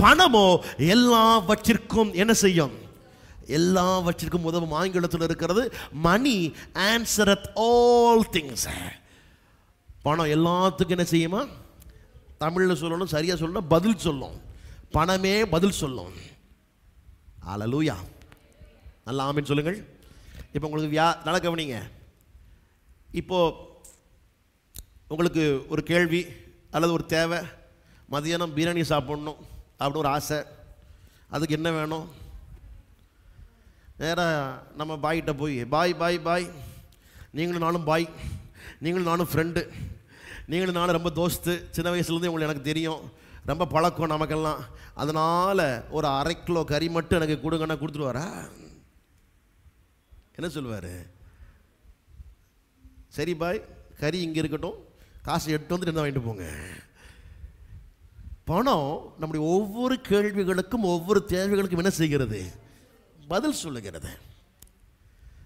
பணமோ எல்லாவற்றிற்கும் என்ன செய்யும்? எல்லாவற்றிற்கும் உதவும். ஆங்கிலத்தில் இருக்கிறது மணி ஆன்சரத் ஆல் திங்ஸ். பணம் எல்லாத்துக்கும் என்ன செய்யுமா? தமிழில் சொல்லணும், சரியாக சொல்லணும், பதில் சொல்லும். பணமே பதில் சொல்லும். அல்லேலூயா. நல்லா ஆமென் சொல்லுங்கள். இப்போ உங்களுக்கு நல்லா கவனிங்க. இப்போ உங்களுக்கு ஒரு கேள்வி அல்லது ஒரு தேவை, மதியானம் பிரியாணி சாப்பிடணும் அப்படின்னு ஒரு ஆசை. அதுக்கு என்ன வேணும்? நேராக நம்ம பாய்கிட்ட போய் பாய் பாய் பாய், நீங்களும் நானும் பாய், நீங்களும் நானும் ஃப்ரெண்டு, நீங்களும் நானும் ரொம்ப தோஸ்து, சின்ன வயசுலேருந்து உங்களுக்கு எனக்கு தெரியும், ரொம்ப பழக்கம் நமக்கெல்லாம், அதனால் ஒரு 1/2 கிலோ கறி மட்டும் எனக்கு கொடுங்கன்னா கொடுத்துருவாரா? என்ன சொல்லுவார்? சரி பாய், கறி இங்கே இருக்கட்டும், காசு எடுத்து வந்து என்ன வாங்கிட்டு போங்க. பணம் நம்முடைய ஒவ்வொரு கேள்விகளுக்கும் ஒவ்வொரு தேவைகளுக்கும் என்ன செய்கிறது? பதில் சொல்லுகிறது.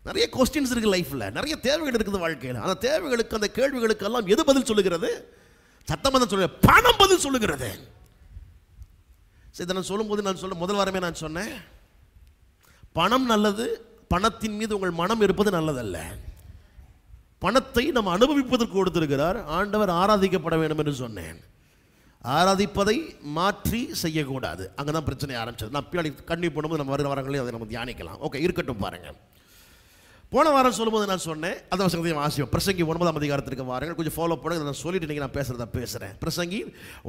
நிறைய கொஸ்டின்ஸ் இருக்குது லைஃப்பில், நிறைய தேவைகள் இருக்குது வாழ்க்கையில். அந்த தேவைகளுக்கு அந்த கேள்விகளுக்கு எல்லாம் எது பதில் சொல்லுகிறது? சட்டமன்றம் சொல்லுங்க, பணம் பதில் சொல்லுகிறது. சரி, இதை நான் சொல்லும்போது நான் முதல் வாரமே நான் சொன்னேன், பணம் நல்லது, பணத்தின் மீது உங்கள் மனம் இருப்பது நல்லதல்ல. பணத்தை நம்ம அனுபவிப்பதற்கு கொடுத்திருக்கிறார். ஆண்டவர் ஆராதிக்கப்பட வேண்டும் என்று சொன்னேன். ஆராதிப்பதை மாற்றி செய்யக்கூடாது. அங்கே தான் பிரச்சனை ஆரம்பிச்சது. நான் பின்னாடி கண்ணி போடும்போது நம்ம வருகிற வாரங்களையும் அதை நம்ம தியானிக்கலாம். ஓகே, இருக்கட்டும். பாருங்கள், போன வாரம் சொல்லும்போது நான் சொன்னேன், அந்த வசனத்தையும் ஆசியம். பிரசங்கி 9ஆம் அதிகாரத்திற்கு வாருங்கள். கொஞ்சம் ஃபாலோ பண்ணுங்க. நான் சொல்லிட்டு நீங்கள் நான் பேசுகிறத பேசுகிறேன். பிரசங்கி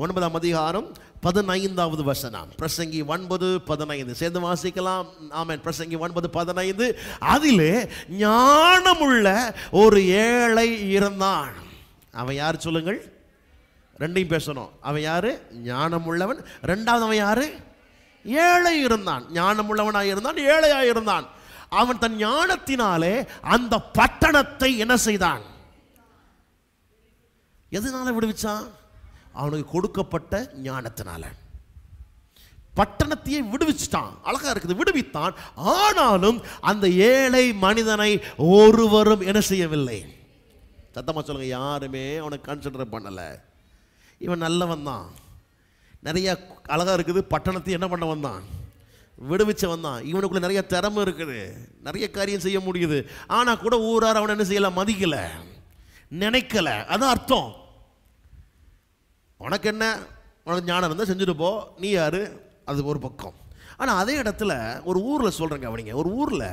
9ஆம் அதிகாரம் 15வது வசனம். பிரசங்கி 9:15 சேர்ந்து வாசிக்கலாம். ஆமென். பிரசங்கி 9:15. அதிலே ஞானமுள்ள ஒரு ஏழை இருந்தான். அவன் யார் சொல்லுங்கள்? ரெண்டையும் பேசணும். அவன் யாரு? ஞானமுள்ளவன். ரெண்டாவது அவன் யாரு? ஏழை இருந்தான். ஞானமுள்ளவனாக இருந்தான், ஏழையாக இருந்தான். அவன் தன் ஞானத்தினாலே அந்த பட்டணத்தை என்ன செய்தான்? எதனால விடுவிச்சான்? அவனுக்கு கொடுக்கப்பட்ட ஞானத்தினால பட்டணத்தையே விடுவிச்சிட்டான். அழகா இருக்குது, விடுவித்தான். ஆனாலும் அந்த ஏழை மனிதனை ஒருவரும் என்ன செய்யவில்லை? சத்தமா சொல்லுங்க, யாருமே அவனை கன்சிடர் பண்ணல. இவன் நல்லவன் தான், நிறைய அழகா இருக்குது, பட்டணத்தை என்ன பண்ண வந்தான்? விடுவிச்ச வந்தான். இவனுக்குள்ள நிறைய திறமை இருக்குது, நிறைய காரியம் செய்ய முடியுது. ஆனால் கூட ஊரார் அவனை என்ன செய்யல? மதிக்கல, நினைக்கல. அதான் அர்த்தம். உனக்கு என்ன, உனக்கு ஞானம் இருந்தால் செஞ்சுட்டு போ, நீ யாரு? அது ஒரு பக்கம். ஆனால் அதே இடத்துல ஒரு ஊரில் சொல்கிறேங்க, அவனிங்க ஒரு ஊரில்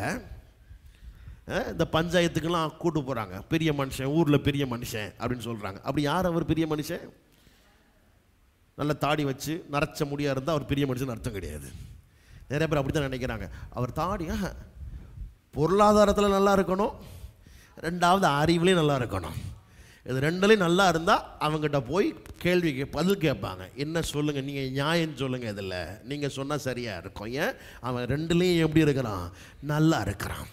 இந்த பஞ்சாயத்துக்கெல்லாம் கூட்டு போகிறாங்க. பெரிய மனுஷன், ஊரில் பெரிய மனுஷன் அப்படின்னு சொல்கிறாங்க. அப்படி யார் அவர் பெரிய மனுஷன்? நல்ல தாடி வச்சு நரைச்ச முடியாக இருந்தால் அவர் பெரிய மனுஷன் அர்த்தம் கிடையாது. நிறைய பேர் அப்படி தான் நினைக்கிறாங்க. அவர் தாடி பொருளாதாரத்தில் நல்லா இருக்கணும், ரெண்டாவது அறிவுலேயும் நல்லா இருக்கணும். இது ரெண்டுலேயும் நல்லா இருந்தால் அவங்ககிட்ட போய் கேள்விக்கு பதில் கேட்பாங்க. என்ன சொல்லுங்கள், நீங்கள் நியாயம் சொல்லுங்கள், இதில் நீங்கள் சொன்னால் சரியாக இருக்கும். ஏன் அவன் ரெண்டுலேயும் எப்படி இருக்கிறான்? நல்லா இருக்கிறான்.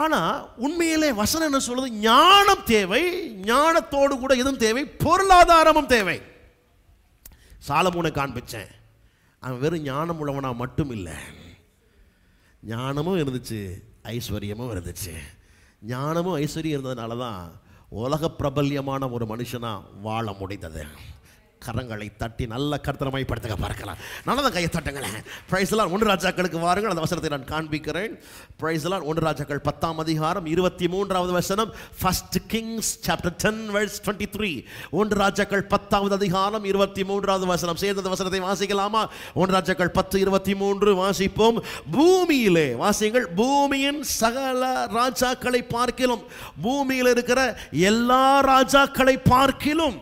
ஆனால் உண்மையிலே வசனம் என்ன சொல்லுது? ஞானம் தேவை, ஞானத்தோடு கூட எதுவும் தேவை? பொருளாதாரமும் தேவை. சாலமோனை காண்பிச்சேன். அவன் வெறும் ஞானம் உள்ளவனா மட்டும் இல்லை, ஞானமும் இருந்துச்சு, ஐஸ்வர்யமும் இருந்துச்சு. ஞானமும் ஐஸ்வர்யம் இருந்ததுனால தான் உலக பிரபல்யமான ஒரு மனுஷனாக வாழ முடிந்தது. கரங்களை தட்டி நல்ல கர்த்தரமைப்படுத்த பார்க்கலாம். நல்லதான் கையை தட்டுங்களேன். பிரைஸ் எல்லாம் 1 ராஜாக்களுக்கு வாருங்கள். அந்த வசனத்தை நான் காண்பிக்கிறேன். பிரைஸ் எல்லாம் 1 ராஜாக்கள் 10ஆம் அதிகாரம் 23வது வசனம். 1 Kings chapter 10 verse 23. 1 ராஜாக்கள் 10வது அதிகாரம் 23வது வசனம். சேர்ந்த வசனத்தை வாசிக்கலாமா? 1 ராஜாக்கள் 10:23 வாசிப்போம். பூமியிலே வாசிங்கள், பூமியின் சகல ராஜாக்களை பார்க்கிலும், பூமியில் இருக்கிற எல்லா ராஜாக்களை பார்க்கிலும்.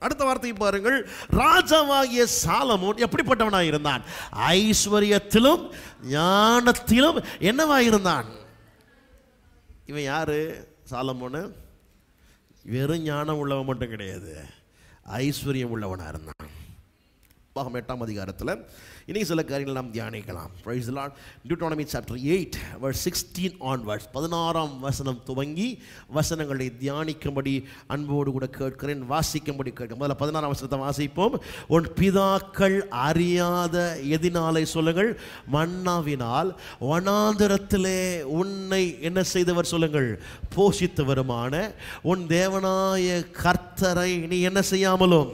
அடுத்த வார்த்தை பாருங்கள். ராஜாவாகிய சாலமோன் எப்படிப்பட்டவனாக இருந்தான்? ஐஸ்வர்யத்திலும் ஞானத்திலும் என்னவா இருந்தான்? இவன் யாரு? சாலமோன் வெறும் ஞானம் உள்ளவன் மட்டும் கிடையாது, ஐஸ்வர்யம் உள்ளவனாக இருந்தான். 8ஆம் அதிகாரத்தில் இன்னைக்கு சில காரியங்கள் நாம் தியானிக்கலாம். Praise the Lord. Deuteronomy chapter 8 verse 16 onwards, 16ஆம் வசனம் துவங்கி வசனங்களை தியானிக்கும்படி அன்போடு கூட கேட்கிறேன், வாசிக்கும்படி கேட்கிறேன். முதல்ல 16ஆம் வசனத்தை வாசிப்போம். உன் பிதாக்கள் அறியாத எதினாலே சொல்லுங்கள்? மன்னாவினால் வனாந்திரத்திலே உன்னை என்ன செய்தவர் சொல்லுங்கள்? போஷித்தவருமான உன் தேவனாய கர்த்தரை நீ என்ன செய்யாமலும்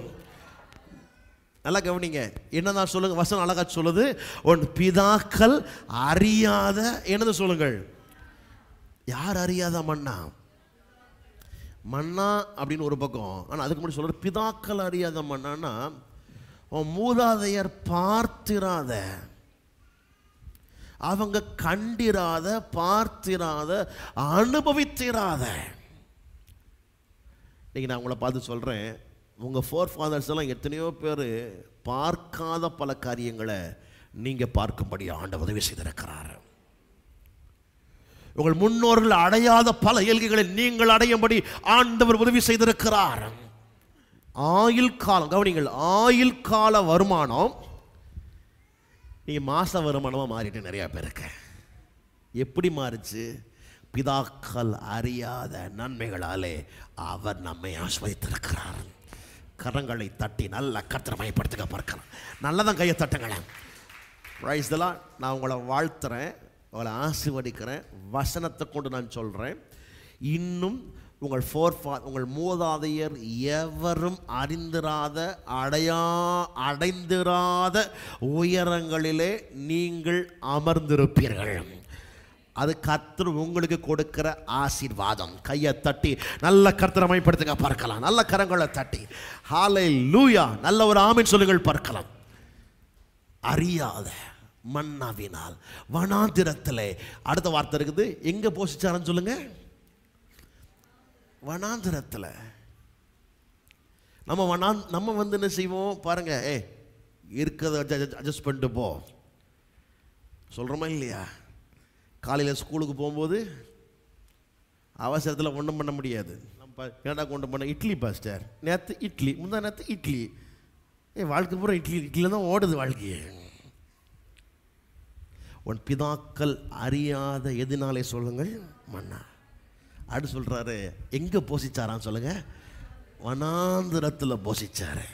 நல்லா கவனிங்க, என்னதான் சொல்லுங்க, வசனம் அழகா சொல்லுது, உன் பிதாக்கள் அறியாத என்னது சொல்லுங்கள். யார் அறியாத மன்னா? மன்னா அப்படின்னு ஒரு பக்கம். ஆனால் அதுக்கு முன்னாடி சொல்ற பிதாக்கள் அறியாத மன்னான்னா, உன் மூதாதையர் பார்த்திராத, அவங்க கண்டிராத, பார்த்திராத, அனுபவித்திராத. இன்னைக்கு நான் உங்களை பார்த்து சொல்றேன், உங்கள் ஃபோர் ஃபாதர்ஸ் எல்லாம் எத்தனையோ பேர் பார்க்காத பல காரியங்களை நீங்கள் பார்க்கும்படி ஆண்டவர் உதவி செய்திருக்கிறார். உங்கள் முன்னோர்கள் அடையாத பல இயல்களை நீங்கள் அடையும்படி ஆண்டவர் உதவி செய்திருக்கிறார். ஆயுள் காலம் கவனிங்கள், ஆயுள் கால வருமானம் நீங்கள் மாத வருமானமாக மாறிட்டு நிறையா பேருக்கு. எப்படி மாறிச்சு? பிதாக்கள் அறியாத நன்மைகளாலே அவர் நம்மை ஆஸ்வதித்திருக்கிறார். கரங்களை தட்டி நல்ல கர்த்தரை மையப்படுத்துக பார்க்கலாம். நல்லதான் கையை தட்டுங்களேன். Price the Lord. நான் உங்களை வாழ்த்துறேன், உங்களை ஆசீர்வதிக்கிறேன். வசனத்தை கொண்டு நான் சொல்கிறேன், இன்னும் உங்கள் மூதாதையர் எவரும் அறிந்திராத அடைந்திராத உயரங்களிலே நீங்கள் அமர்ந்திருப்பீர்கள். அது கர்த்தர் உங்களுக்கு கொடுக்கிற ஆசீர்வாதம். கையை தட்டி நல்ல கர்த்தரை மையப்படுத்துங்க பார்க்கலாம். நல்ல கரங்களை தட்டி ஹல்லேலூயா நல்ல ஒரு ஆமென் சொல்லுங்கள் பார்க்கலாம். அறியாத மன்னாவினால் வனாந்திரத்திலே, அடுத்த வார்த்தை இருக்குது, எங்க போஷிச்சாரன்னு சொல்லுங்க. வனாந்திரத்தில். நம்ம வந்து என்ன செய்வோம் பாருங்க, இருக்கிறத அட்ஜஸ்ட் பண்ணிட்டு போ சொல்கிறோமா இல்லையா? காலையில் ஸ்கூலுக்கு போகும்போது அவசரத்தில் ஒன்றும் பண்ண முடியாது. நம்ம ஏடா கொண்டு போன இட்லி பாஸ்டர், நேற்று இட்லி, முந்தா நேற்று இட்லி, வாழ்க்கை பூரா இட்லியில் தான் ஓடுது வாழ்க்கையே. உன் பிதாக்கள் அறியாத எதுனாலே சொல்லுங்கள் மன்னா. அப்படி சொல்கிறாரு, எங்கே போஷிச்சாரான்னு சொல்லுங்க. வனாந்திரத்தில் போஷிச்சாரு.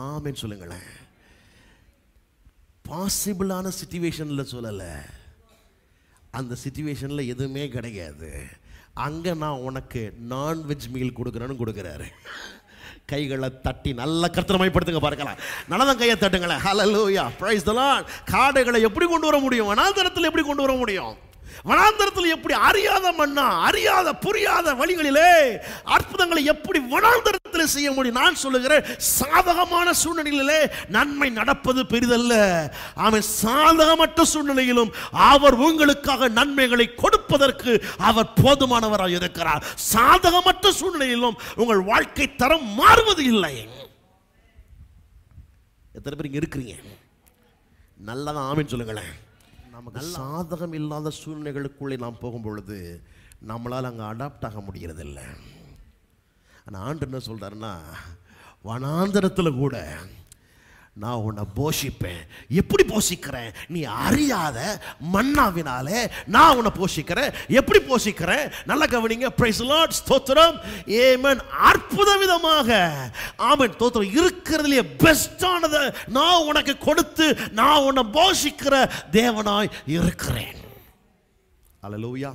ஆமென் சொல்லுங்களேன். பாசிபிளான சிச்சுவேஷனில் சொல்லலை, அந்த சிச்சுவேஷனில் எதுவுமே கிடையாது. அங்கே நான் உனக்கு நான்வெஜ் மீல் கொடுக்குறேன்னு கொடுக்குறாரு. கைகளை தட்டி நல்ல கர்த்தரை மையப்படுத்துங்க பார்க்கலாம். நல்லதான் கையை தட்டுங்களேன். ஹல்லேலூயா பிரைஸ் தி லார்ட். காடைகளை எப்படி கொண்டு வர முடியும்? வனாந்தரத்தில் எப்படி கொண்டு வர முடியும்? வனாந்தரத்தில் எப்படி? அறியாத மன்னா, அறியாத புரியாத வழிகளிலே அற்புதங்களை எப்படி வனாந்தரத்தில் செய்ய முடியும்? நான் சொல்லுகிறேன், சாதகமான சூழ்நிலையிலே நன்மை நடப்பது பெரிதல்ல. ஆமென். சாதகமற்ற சூழ்நிலையிலும் அவர் உங்களுக்காக நன்மைகளை கொடுப்பதற்கு அவர் போதுமானவராக இருக்கிறார். சாதகமற்ற சூழ்நிலையிலும் உங்கள் வாழ்க்கை தரம் மாறுவது இல்லை. எத்தனை பேர் இங்க இருக்கிறீங்க? நல்லதான் ஆமென் சொல்லுங்களேன். நமக்கு சாதகம் இல்லாத சூழ்நிலைகளுக்குள்ளே நாம் போகும் பொழுது நம்மளால் அங்கே அடாப்ட் ஆக முடிகிறதில்லை. ஆனால் ஆண்டு என்ன சொல்கிறாருன்னா, வனாந்தரத்தில் கூட நான் உன்னை போஷிப்பேன். எப்படி போஷிக்கிறேன்? நீ அறியாத மன்னாவினாலே நான் உன்னை போஷிக்கிறேன். எப்படி போஷிக்கிறேன்? நல்ல கவனிங்க. Price the Lord. ஸ்தோத்திரம். ஆமென். அற்புத விதமாக ஆமென். ஸ்தோத்திரம். இருக்கிறதுலே பெஸ்டானதை நான் உனக்கு கொடுத்து நான் உன்னை போஷிக்கிற தேவனாய் இருக்கிறேன். ஹல்லேலூயா.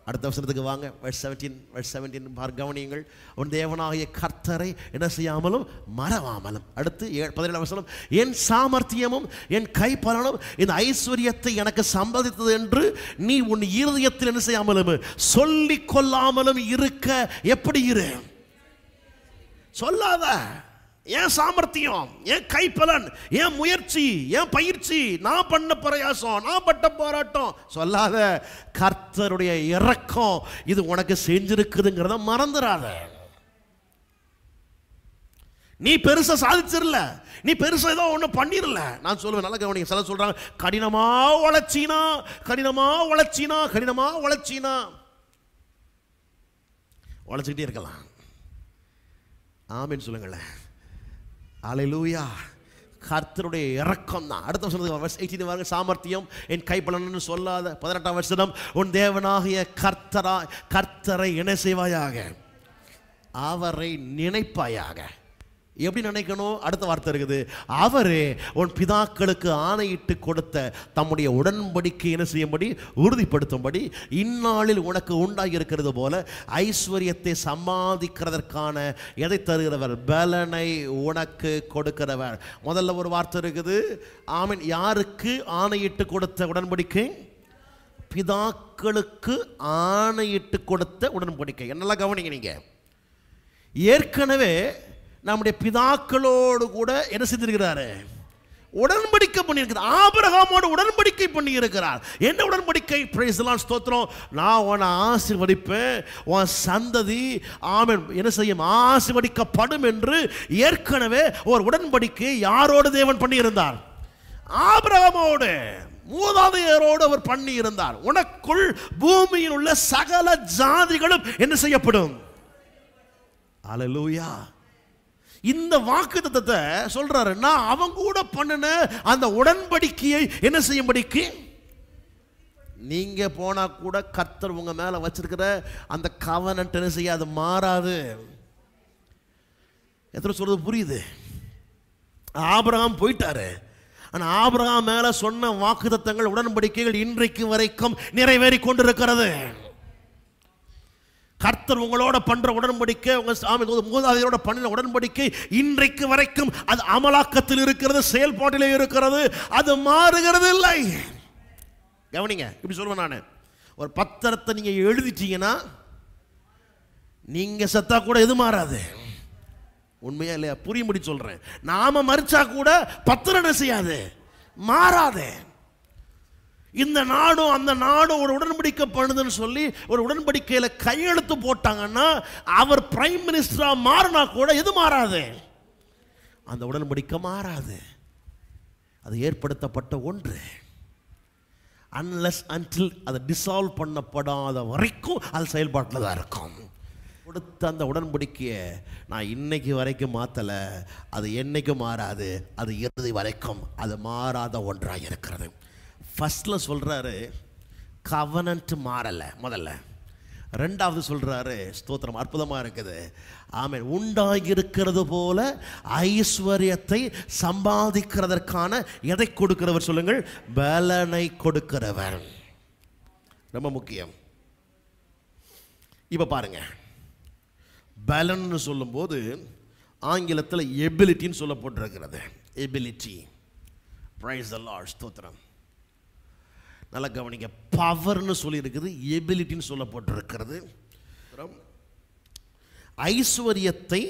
அடுத்த வசனத்துக்கு வாங்க. verse 17 கவனியுங்கள். உன் தேவனாகிய கர்த்தரை என்ன செய்யாமலும் மறவாமலும். அடுத்து 17 வசனம், என் சாமர்த்தியமும் என் கைப்பலனும் இந்த ஐஸ்வர்யத்தை எனக்கு சம்பாதித்தது என்று நீ உன் இருதயத்தில் என்ன செய்யாமலும் சொல்லிக் கொள்ளாமலும் இருக்க எப்படி இரு? சொல்லாத. ஏன் சாமர்த்தியம், ஏன் கைப்பலன், ஏன் முயற்சி, ஏன் பயிற்சி, நான் பண்ண பிரயாசம், நான் பட்ட போராட்டம் சொல்லாத. கர்த்தருடைய இரக்கம் இது உனக்கு செஞ்சிருக்குதுங்கிறத மறந்துடாத. நீ பெருசா சாதிச்சிடல, நீ பெருசா ஏதோ ஒண்ணு பண்ணிடல. நான் சொல்லுவேன், நல்ல கவனிங்க. சில சொல்றாங்க, கடினமா உழைச்சினா கடினமா உழைச்சினா கடினமா உழைச்சினா உழைச்சிக்கிட்டே இருக்கலாம். ஆமென் சொல்லுங்களேன். ஹல்லேலூயா. கர்த்தருடைய இரக்கம் தான். அடுத்த வசனத்துக்கு verse 18 வாங்க. சாமர்த்தியம் என் கைப்பலன்னு சொல்லாத. 18ஆம் வசனம், உன் தேவனாகிய கர்த்தரை என்ன செய்வாயாக? அவரை நினைப்பாயாக. எப்படி நினைக்கணும்? அடுத்த வார்த்தை இருக்குது, அவரே உன் பிதாக்களுக்கு ஆணையிட்டு கொடுத்த தம்முடைய உடன்படிக்கை என்ன செய்யும்படி உறுதிப்படுத்தும்படி இந்நாளில் உனக்கு உண்டாகி இருக்கிறது போல ஐஸ்வர்யத்தை சம்பாதிக்கிறதற்கான எதை தருகிறவர்? பலனை உனக்கு கொடுக்கிறவர். முதல்ல ஒரு வார்த்தை இருக்குது, ஆமென். யாருக்கு ஆணையிட்டு கொடுத்த உடன்படிக்கை? பிதாக்களுக்கு ஆணையிட்டு கொடுத்த உடன்படிக்கை. என்னெல்லாம் கவனிங்க. நீங்க ஏற்கனவே நம்முடைய பிதாக்களோடு கூட என்ன செய்திருக்கிறாரு? உடன்படிக்கை பண்ணியிருக்கிறார். ஆபிரகாமோடு உடன்படிக்கை பண்ணி இருக்கிறார். என்ன உடன்படிக்கை? பிரைஸ் தி லார்ட், ஸ்தோத்திரம். நான் உன்னை ஆசீர்வதிப்பேன், உன் சந்ததி ஆமென் என்ன செய்யும்? ஆசீர்வதிக்கப்படும் என்று ஏற்கனவே ஒரு உடன்படிக்கை யாரோடு தேவன் பண்ணி இருந்தார்? ஆபிரகாமோடு, மூதாதையரோடு அவர் பண்ணி இருந்தார். உனக்குள் பூமியில் உள்ள சகல ஜாதிகளும் என்ன செய்யப்படும்? அல்லேலூயா. இந்த வாக்குத்தத்தத்தை சொல்றாரு. நான் அவங்க கூட பண்ணின அந்த உடன்படிக்கையை என்ன செய்யும்படிக்கு, நீங்க போனா கூட கர்த்தர் உங்க மேல வச்சிருக்கிற அந்த கவனன்ட் என்ன செய்யாது? மாறாது. எத்தனை சொல்றது புரியுது? ஆபிரகாம் போயிட்டாரு, ஆனா ஆபிரகாம் மேல சொன்ன வாக்குத்தத்தங்கள், உடன்படிக்கைகள் இன்றைக்கு வரைக்கும் நிறைவேறி கொண்டிருக்கிறது. கர்த்தர் உங்களோட பண்ற உடன்படிக்கை, உங்க மூதாதையரோட பண்ணின உடன்படிக்கை இன்றைக்கு வரைக்கும் அது அமலாக்கத்தில் இருக்கிறது, செயல்பாட்டிலே இருக்கிறது, அது மாறுகிறது இல்லை. கவனிங்க, இப்படி சொல்லுவேன் நான். ஒரு பத்திரத்தை நீங்க எழுதிட்டீங்கன்னா நீங்க செத்தா கூட எது மாறாது. உண்மையா இல்லையா? புரியும்படி சொல்றேன். நாம மரிச்சா கூட பத்திரம் என்ன செய்யாது? மாறாது. இந்த நாடும் அந்த நாடும் ஒரு உடன்படிக்கை பண்ணுதுன்னு சொல்லி ஒரு உடன்படிக்கையில் கையெழுத்து போட்டாங்கன்னா அவர் பிரைம் மினிஸ்டரா மாறினா கூட எது மாறாது? அந்த உடன்படிக்கை மாறாது. அது ஏற்படுத்தப்பட்ட ஒன்று. அன்லெஸ் அன்டில் அதை டிசால்வ் பண்ணப்படாத வரைக்கும் அது செயல்பாட்டில் தான் இருக்கும். கொடுத்த அந்த உடன்படிக்கையை நான் இன்னைக்கு வரைக்கும் மாற்றலை, அது என்னைக்கும் மாறாது, அது இறுதி வரைக்கும் அது மாறாத ஒன்றாக இருக்கிறது. ஃபர்ஸ்ட்ல சொல்றாரு கவனன்ட் மாறலை முதல்ல. ரெண்டாவது சொல்றாரு, ஸ்தோத்திரம், அற்புதமா இருக்குது, ஆமென், உண்டாகி இருக்கிறது போல ஐஸ்வர்யத்தை சம்பாதிக்கிறதற்கான எதை கொடுக்கிறவர்? சொல்லுங்கள், பலனை கொடுக்கிறவர். ரொம்ப முக்கியம். இப்ப பாருங்க, பலன் சொல்லும்போது ஆங்கிலத்தில் எபிலிட்டின்னு சொல்லப்பட்டிருக்கிறது. எபிலிட்டி. பிரைஸ் தி லார்ட், ஸ்தோத்திரம். நல்லா கவனிங்க. பவர்னு சொல்லி இருக்குது, எபிலிட்டின்னு சொல்லப்பட்டிருக்கிறது. ஐஸ்வர்யத்தை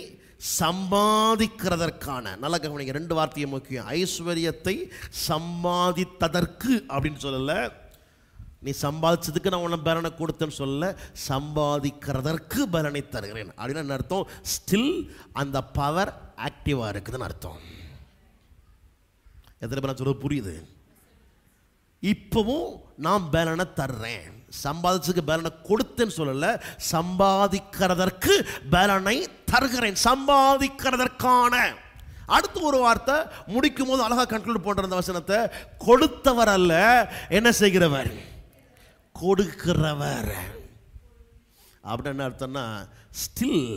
சம்பாதிக்கிறதற்கான, நல்லா கவனிங்க, ரெண்டு வார்த்தையை முக்கியம். ஐஸ்வர்யத்தை சம்பாதித்ததற்கு அப்படின்னு சொல்லல, நீ சம்பாதிச்சதுக்கு நான் உன்னை பலனை கொடுத்தேன்னு சொல்லல, சம்பாதிக்கிறதற்கு பலனை தருகிறேன் அப்படின்னு அர்த்தம். ஸ்டில் அந்த பவர் ஆக்டிவா இருக்குதுன்னு அர்த்தம். எத்தனை பேர் சொல்றது புரியுது? இப்பவும் நான் பலனை தர்றேன். சம்பாதிச்சுக்கு பலனை கொடுத்தேன்னு சொல்லல, சம்பாதிக்கிறதற்கு பலனை தருகிறேன். சம்பாதிக்கிறதற்கான. அடுத்து ஒரு வார்த்தை முடிக்கும் போது அழகா கன்க்ளூட் பண்ற அந்த வசனத்தை, கொடுத்தவர் அல்ல, என்ன செய்கிறவர்? கொடுக்கிறவர். அப்படின்னு என்ன அர்த்தம்னா, ஸ்டில்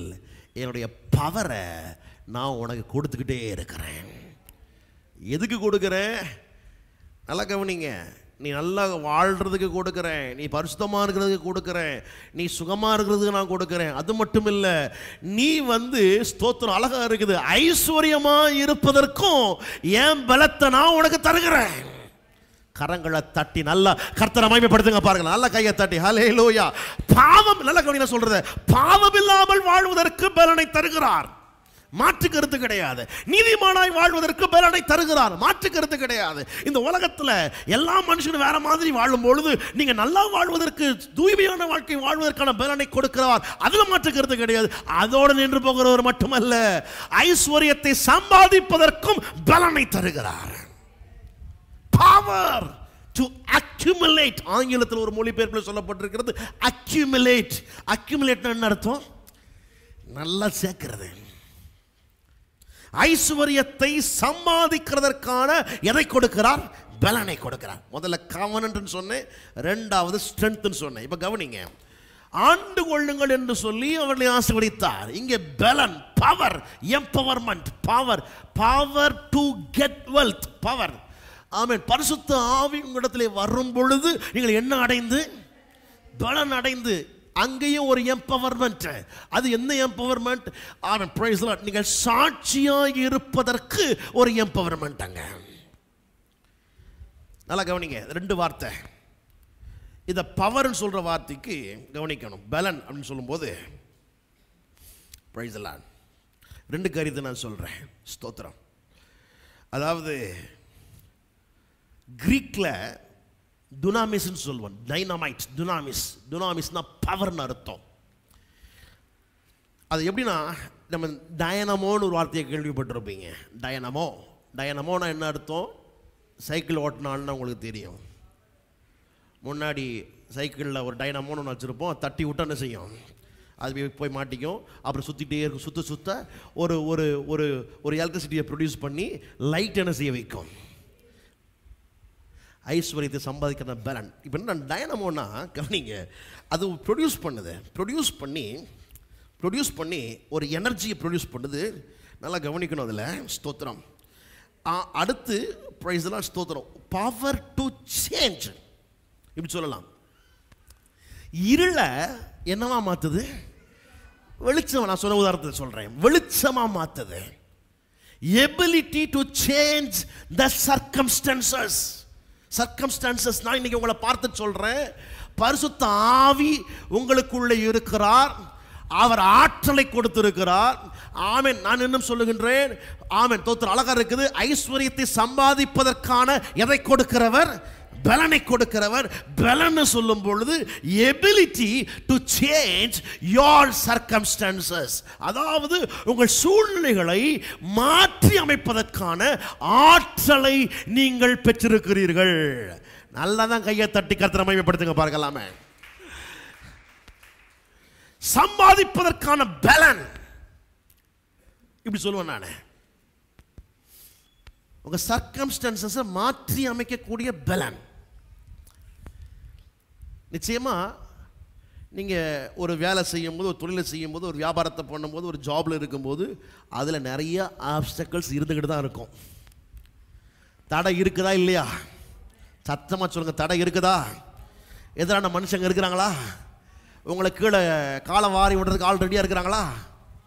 என்னுடைய பவரை நான் உனக்கு கொடுத்துக்கிட்டே இருக்கிறேன். எதுக்கு கொடுக்கிறேன்? நல்லா கவனிங்க. நீ நல்லா வாழ்கிறதுக்கு கொடுக்குறேன், நீ பரிசுத்தமாக இருக்கிறதுக்கு கொடுக்குறேன், நீ சுகமாக இருக்கிறதுக்கு நான் கொடுக்குறேன். அது மட்டும் இல்லை, நீ ஸ்தோத்திரம் அழகாக இருக்குது, ஐஸ்வர்யமாக இருப்பதற்கும் என் பலத்தை நான் உனக்கு தருகிறேன். கரங்களை தட்டி நல்லா கர்த்தரை மகிமைப்படுத்துங்க பாருங்க. நல்ல கையை தட்டி ஹல்லேலூயா. பாவம், நல்ல கவனிங்க சொல்றது, பாவம் இல்லாமல் வாழ்வதற்கு பலனை தருகிறார். மாற்று கருத்து கிடையாது. நீதிமானாய் வாழ்வதற்கு பலனை தருகிறார். மாற்று கருத்து கிடையாது. இந்த உலகத்தில் எல்லா மனுஷனும் வேற மாதிரி வாழும் பொழுது நீங்க நல்லா வாழ்வதற்கு, தூய்மையான வாழ்க்கை வாழ்வதற்கான பலனை கொடுக்கிறார். அதுல மாற்று கருத்து கிடையாது. அதோடு நின்று போகிறவர் மட்டுமல்ல, ஐஸ்வர்யத்தை சம்பாதிப்பதற்கும் பலனை தருகிறார். Power to accumulate. ஆங்கிலத்தில் ஒரு மொழிபெயர்ப்பில் சொல்லப்பட்டிருக்கிறது அக்யூமுலேட். அக்யூமுலேட் என்ன அர்த்தம்? நல்லா சேர்க்கிறது. ஐஸ்வர்யத்தை சம்பாதிக்கிறதற்கான எதை கொடுக்கிறார்? பலனை கொடுக்கிறார். முதல்ல கவனன்ட் சொன்னேன், ரெண்டாவது ஸ்ட்ரென்த் சொன்னேன். இப்ப கவனிங்க, ஆண்டு கொள்ளுங்கள் என்று சொல்லி அவர்களை ஆசீர்வதித்தார். இங்கே பலன், power, empowerment, power to get wealth, power. Amen. பரிசுத்த ஆவி உங்களிடத்திலே வரும் பொழுது நீங்கள் என்ன அடைந்து? பலன் அடைந்து. அங்கேயும் ஒரு எம்பவர்மெண்ட். அது என்ன empowerment? Amen. Price the Lord. நீங்கள் சாட்சியாக இருப்பதற்கு ஒரு எம்பவர்மெண்ட் அங்க. நல்லா கவனிங்க, ரெண்டு வார்த்தை. இதை பவர்னு சொல்ற வார்த்தைக்கு கவனிக்கணும். பலன் அப்படின்னு சொல்லும்போது பிரைஸ் தி லார்ட், ரெண்டு காரியத்தை நான் சொல்றேன். ஸ்தோத்திரம். அதாவது கிரீக்ல துனாமிஸ்ன்னு சொல்லுவான். டைனமைட், துனாமிஸ்னா பவர்னு அர்த்தம். அது எப்படின்னா, நம்ம டயனமோன்னு ஒரு வார்த்தையை கேள்விப்பட்டிருப்பீங்க. டயனமோனா என்ன அர்த்தம்? சைக்கிள் ஓட்டினான்னு உங்களுக்கு தெரியும். முன்னாடி சைக்கிளில் ஒரு டைனமோன்னு ஒன்று வச்சுருப்போம். தட்டி விட்டா என்ன செய்யும்? அது போய் மாட்டிக்கும். அப்புறம் சுற்றிட்டே இருக்கும். சுத்த ஒரு ஒரு ஒரு ஒரு எலக்ட்ரிசிட்டியை ப்ரொடியூஸ் பண்ணி லைட் என்ன செய்ய வைக்கும்? ஐஸ்வர்யத்தை சம்பாதிக்கிற பலன். இப்போ என்ன டைனமோனா கவனிங்க, அது ப்ரொடியூஸ் பண்ணி ஒரு எனர்ஜியை ப்ரொடியூஸ் பண்ணுது. நல்லா கவனிக்கணும் அதில். ஸ்தோத்திரம். அடுத்து பிரைஸ் தி லார்ட், ஸ்தோத்திரம். பவர் டு சேஞ்ச், இப்படி சொல்லலாம். இருளை என்னவா மாத்துது? வெளிச்சம். நான் சொன்ன உதாரணத்தை சொல்றேன். வெளிச்சமா மாத்துது. Ability to change the circumstances. நான் இன்னைக்கு உங்களை பார்த்து சொல்றேன், பரிசுத்த ஆவி உங்களுக்குள்ளே இருக்கிறார். அவர் ஆற்றலை கொடுத்திருக்கிறார். ஆமென். நான் இன்னும் சொல்லுகின்றேன். ஆமென். தோத்திரம். அழகா இருக்குது. ஐஸ்வர்யத்தை சம்பாதிப்பதற்கான எதை கொடுக்கிறவர்? பலனை கொடுக்கிறவர். பலன் சொல்லும் பொழுது ability to change your circumstances, அதாவது உங்கள் சூழ்நிலைகளை மாற்றி அமைப்பதற்கான ஆற்றலை நீங்கள் பெற்றிருக்கிறீர்கள். நல்லதான் கையை தட்டி கர்த்தரை மகிமைப்படுத்துங்க பார்க்கலாமே. சம்பாதிப்பதற்கான பலன், இப்படி சொல்லுவேன் நான். உங்க சர்க்கம்ஸ்டன்சஸை மாற்றி அமைக்கக்கூடிய பலன். நிச்சயமா நீங்க ஒரு வேலை செய்யும்போது, ஒரு தொழிலை செய்யும்போது, ஒரு வியாபாரத்தை பண்ணும்போது, ஒரு ஜாப்ல இருக்கும்போது அதுல நிறைய ஆப்ஸ்டக்கிள்ஸ் இருந்துகிட்டு தான் இருக்கும். தடை இருக்குதா இல்லையா? சத்தமா சொல்லுங்க. தடை இருக்குதா? எதிரான மனுஷங்க இருக்கிறாங்களா? உங்களை கீழே காலை வாரி விடுறதுக்கு ஆள் ரெடியா இருக்கிறாங்களா?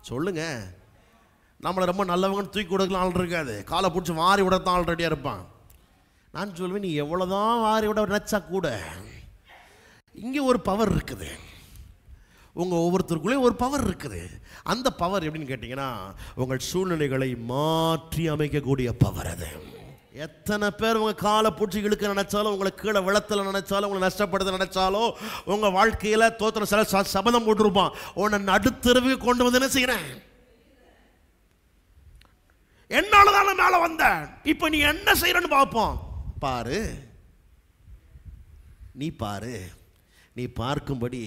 சொல்லுங்க. நம்மளை ரொம்ப நல்லவங்கன்னு தூக்கி கொடுக்கலாம் ஆள் இருக்காது. காலை பிடிச்சி வாரி விடத்தான் ஆள் ரெடியாக இருப்பான். நான் சொல்வேன், நீ எவ்வளோதான் வாரி விட நினச்சா கூட இங்கே ஒரு பவர் இருக்குது. உங்கள் ஒவ்வொருத்தருக்குள்ளேயும் ஒரு பவர் இருக்குது. அந்த பவர் எப்படின்னு கேட்டிங்கன்னா, உங்கள் சூழ்நிலைகளை மாற்றி அமைக்கக்கூடிய பவர் அது. எத்தனை பேர் உங்கள் காலை பிடிச்சி இழுக்க நினைச்சாலும், உங்களை கீழே விளத்தில் நினைச்சாலும், உங்களை நஷ்டப்படுத்த நினைச்சாலும், உங்கள் வாழ்க்கையில் தோத்திரம் சில சபதம் போட்டிருப்பான், உன்னை நடுத்தருவுக்கு கொண்டு வந்து என்ன செய்கிறேன்? என்னாலதான மேல வந்த, இப்ப நீ என்ன செய்யறன்னு பார்ப்போம். பாரு, நீ பார்க்கும்படி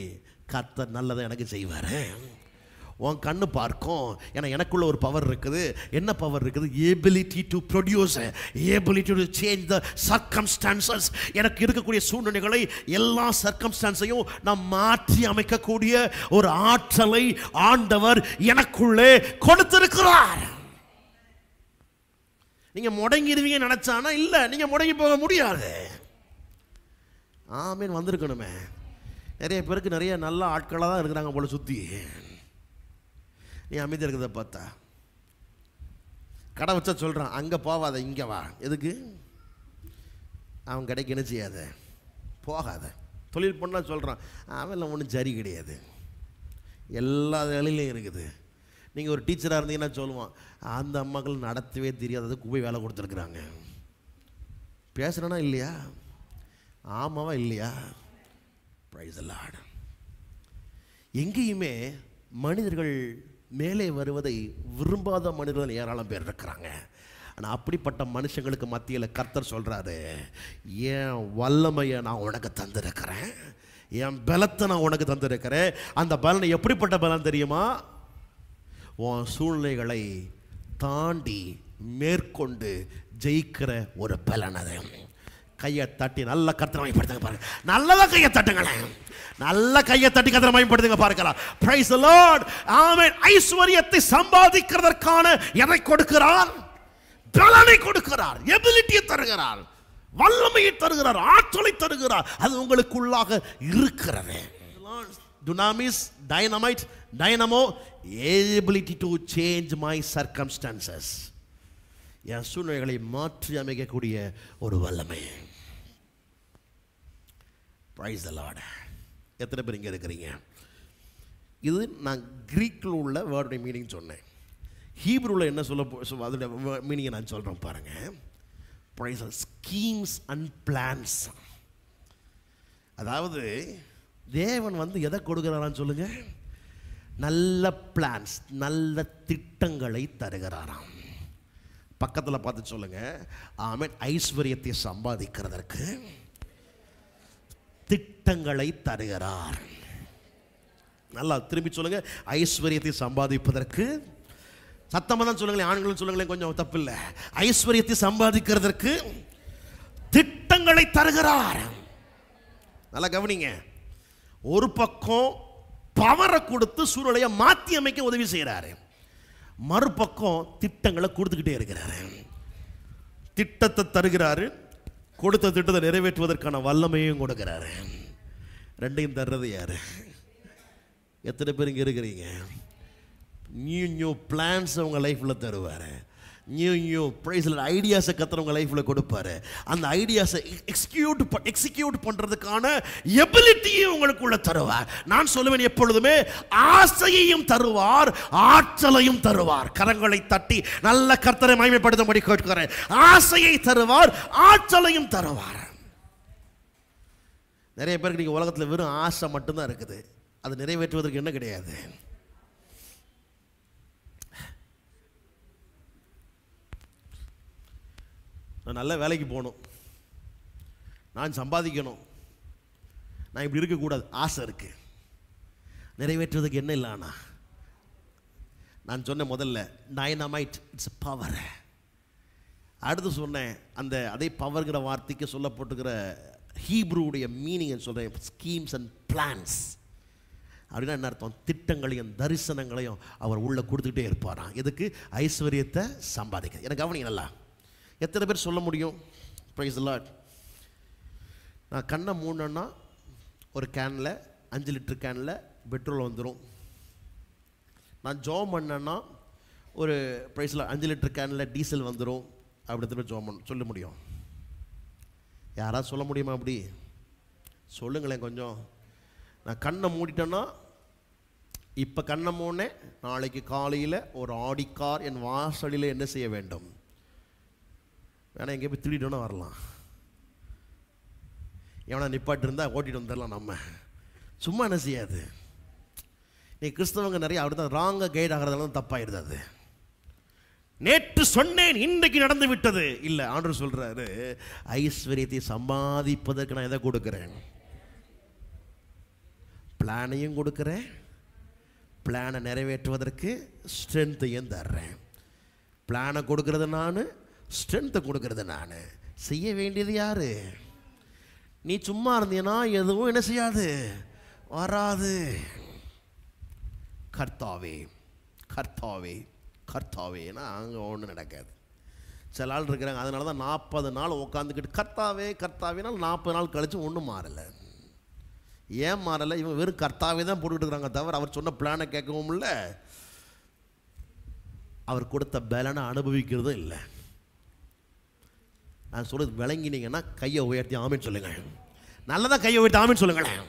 கர்த்தர் நல்லதை எனக்கு செய்வாரு. உன் கண்ணு பார்க்கும். ஏன்னா எனக்குள்ள ஒரு பவர் இருக்குது. என்ன பவர் இருக்குது? Ability to produce, ability to change the circumstances. எனக்கு இருக்கக்கூடிய சூழ்நிலைகளை, எல்லா சர்க்கம்ஸ்டான்ஸையும் நான் மாற்றி அமைக்கக்கூடிய ஒரு ஆற்றலை ஆண்டவர் எனக்குள்ளே கொடுத்திருக்கிறார். நீங்க முடங்கிடுவீங்க நினைச்சானா இல்ல, நீங்க முடங்கி போக முடியாது. ஆமீன். வந்திருக்கணுமே. நிறைய பேருக்கு நிறைய நல்ல ஆட்களாக தான் இருக்கிறாங்க போல சுத்தி. நீ அமைதியாக இருக்கிறத பார்த்தா கடை வச்சா சொல்றான், அங்க போவாத இங்க வா. எதுக்கு? அவன் கடைக்கு என்ன செய்யாத, போகாத. தொழில் பண்ணா சொல்றான், அவன் ஒன்றும் சரி கிடையாது, எல்லா வேலையிலையும் இருக்குது. நீங்கள் ஒரு டீச்சராக இருந்தீங்கன்னா சொல்லுவான், அந்த அம்மாக்கள் நடத்தவே தெரியாததுக்கு போய் வேலை கொடுத்துருக்குறாங்க. பேசுகிறேன்னா இல்லையா? ஆமாவா இல்லையா? Price the Lord. எங்கேயுமே மனிதர்கள் மேலே வருவதை விரும்பாத மனிதர்கள் ஏராளம் பேர் இருக்கிறாங்க. ஆனால் அப்படிப்பட்ட மனுஷங்களுக்கு மத்தியில் கர்த்தர் சொல்கிறாரு, என் வல்லமையை நான் உனக்கு தந்திருக்கிறேன், என் பலத்தை நான் உனக்கு தந்திருக்கிறேன். அந்த பலனை எப்படிப்பட்ட பலன் தெரியுமா? உன் சூழ்நிலைகளை தாண்டி மேற்கொண்டு ஜெயிக்கிற ஒரு பலன். அது கையை தட்டி நல்ல கர்த்தரை மகிமைப்படுத்துங்க பாருங்க. நல்லதா கையை தட்டுங்களேன். நல்ல கையை தட்டி கர்த்தரை மகிமைப்படுத்துங்க பார்க்கலாம். Praise the Lord. ஆமென். ஐஸ்வரியத்தை சம்பாதிக்கிறதற்கான எதை கொடுக்கிறார்? பலனை கொடுக்கிறார், எபிலிட்டியை தருகிறார், வல்லமையை தருகிறார், ஆற்றலை தருகிறார். அது உங்களுக்குள்ளாக இருக்கிறது. Dunamis, dynamite, dynamo, ability to change my circumstances. என் சூழ்நிலைகளை மாற்றி அமைக்கக்கூடிய ஒரு வல்லமை. Praise the Lord. எத்தனை பேர் இங்கே இருக்கிறீங்க? இது நான் கிரீக்கில் உள்ள வேர்டுடைய மீனிங் சொன்னேன். ஹீப்ரூவில் என்ன சொல்ல அதோட மீனிங்கை நான் சொல்கிறேன் பாருங்கள். Praise the schemes and plans. அதாவது தேவன் வந்து எதை கொடுக்கிறாரான்னு சொல்லுங்க? நல்ல பிளான்ஸ், நல்ல திட்டங்களை தருகிறாராம். பக்கத்தில் பார்த்து சொல்லுங்க. ஆமென். ஐஸ்வரியத்தை சம்பாதிக்கிறதற்கு திட்டங்களை தருகிறார். நல்லா திரும்பி சொல்லுங்க. ஐஸ்வரியத்தை சம்பாதிப்பதற்கு, சத்தமாக தான் சொல்லுங்களேன், ஆண்களும் சொல்லுங்களேன், கொஞ்சம் தப்பு இல்லை. ஐஸ்வரியத்தை சம்பாதிக்கிறதற்கு திட்டங்களை தருகிறார். நல்லா கவனிங்க. ஒரு பக்கம் பவரை கொடுத்து சூழ்நிலையை மாற்றி அமைக்க உதவி செய்கிறாரு, மறுபக்கம் திட்டங்களை கொடுத்துக்கிட்டே இருக்கிறாரு. திட்டத்தை தருகிறாரு, கொடுத்த திட்டத்தை நிறைவேற்றுவதற்கான வல்லமையும் கொடுக்கிறாரு. ரெண்டையும் தர்றது யாரு? எத்தனை பேர் இங்கே இருக்கிறீங்க? நியூ பிளான்ஸ் உங்க லைஃப்பில் தருவார். நியூ பிரைஸில் ஐடியாஸை கத்துறவங்க லைஃப்பில் கொடுப்பாரு. அந்த ஐடியாஸை எக்ஸிக்யூட் பண்ணுறதுக்கான எபிலிட்டியும் உங்களுக்குள்ள தருவார். நான் சொல்லுவேன், எப்பொழுதுமே ஆசையையும் தருவார், ஆற்றலையும் தருவார். கரங்களை தட்டி நல்ல கர்த்தரை மகிமைப்படுத்தும்படி கேட்கிறேன். ஆசையை தருவார், ஆற்றலையும் தருவார். நிறைய பேருக்கு நீங்கள் உலகத்தில் வெறும் ஆசை மட்டும்தான் இருக்குது, அது நிறைவேற்றுவதற்கு என்ன கிடையாது. நான் நல்ல வேலைக்கு போகணும், நான் சம்பாதிக்கணும், நான் இப்படி இருக்கக்கூடாது, ஆசை இருக்குது. நிறைவேற்றுவதற்கு என்ன இல்லைண்ணா? நான் சொன்னேன் முதல்ல, டைனமைட், இட்ஸ் பவர். அடுத்து சொன்னேன், அந்த அதே பவர்கிற வார்த்தைக்கு சொல்லப்பட்டுக்கிற ஹீப்ரூடைய மீனிங்கை சொல்கிறேன், ஸ்கீம்ஸ் அண்ட் பிளான்ஸ். அப்படின்னா என்ன அர்த்தம்? திட்டங்களையும் தரிசனங்களையும் அவர் உள்ளே கொடுத்துக்கிட்டே இருப்பாராம். எதுக்கு? ஐஸ்வர்யத்தை சம்பாதிக்க. எனக்கு கவனிங்க நல்லா. எத்தனை பேர் சொல்ல முடியும்? Price the Lord. நான் கண்ணை மூடணுன்னா ஒரு கேனில் 5 லிட்டர் கேனில் பெட்ரோல் வந்துடும். நான் ஜோம் பண்ணேன்னா ஒரு பிரைஸில் 5 லிட்டர் கேனில் டீசல் வந்துடும். அப்படி எத்தனை ஜோம் பண்ண சொல்ல முடியும்? யாராவது சொல்ல முடியுமா? அப்படி சொல்லுங்களேன் கொஞ்சம். நான் கண்ணை மூடிட்டேன்னா, இப்போ கண்ணை மூடினேன், நாளைக்கு காலையில் ஒரு ஆடி கார் என் வாசலில் என்ன செய்ய வேண்டும்? வேணா எங்கே போய் திருடிட்டோன்னா வரலாம், எவனா நிப்பாட்டு இருந்தால் ஓட்டிட்டு வந்துடலாம். நம்ம சும்மா என்ன செய்யாது. நீ கிறிஸ்தவங்க நிறைய அப்படி தான் ராங்க கைட் ஆகிறதால தான் தப்பாயிருது. அது நேற்று சொன்னேன், இன்றைக்கு நடந்து விட்டது இல்லை. ஆண்டவர் சொல்கிறாரு, ஐஸ்வர்யத்தை சம்பாதிப்பதற்கு நான் எதை கொடுக்குறேன்? பிளானையும் கொடுக்குறேன், பிளானை நிறைவேற்றுவதற்கு ஸ்ட்ரென்த்தையும் தர்றேன். பிளானை கொடுக்கறது நான், ஸ்ட்ரென்த்தை கொடுக்கறது நான். செய்ய வேண்டியது யாரு? நீ சும்மா இருந்தீன்னா எதுவும் என்ன செய்யாது, வராது. கர்த்தாவே கர்த்தாவே கர்த்தாவேனா அங்கே ஒன்றும் நடக்காது. சில ஆள் இருக்கிறாங்க, அதனால தான் 40 நாள் உட்காந்துக்கிட்டு கர்த்தாவே கர்த்தாவேனால் 40 நாள் கழிச்சு ஒன்றும் மாறலை. ஏன் மாறலை? இவன் வெறும் கர்த்தாவே தான் போட்டுக்கிட்டு இருக்கிறாங்க, தவிர அவர் சொன்ன பிளானை கேட்கவும் இல்லை, அவர் கொடுத்த பலனை அனுபவிக்கிறதும் இல்லை. நான் சொல்கிறது விளங்கினீங்கன்னா கையை உயர்த்தி ஆமேன்னு சொல்லுங்கள். நல்லதாக கையை உயர்த்தி ஆமேன்னு சொல்லுங்களேன்.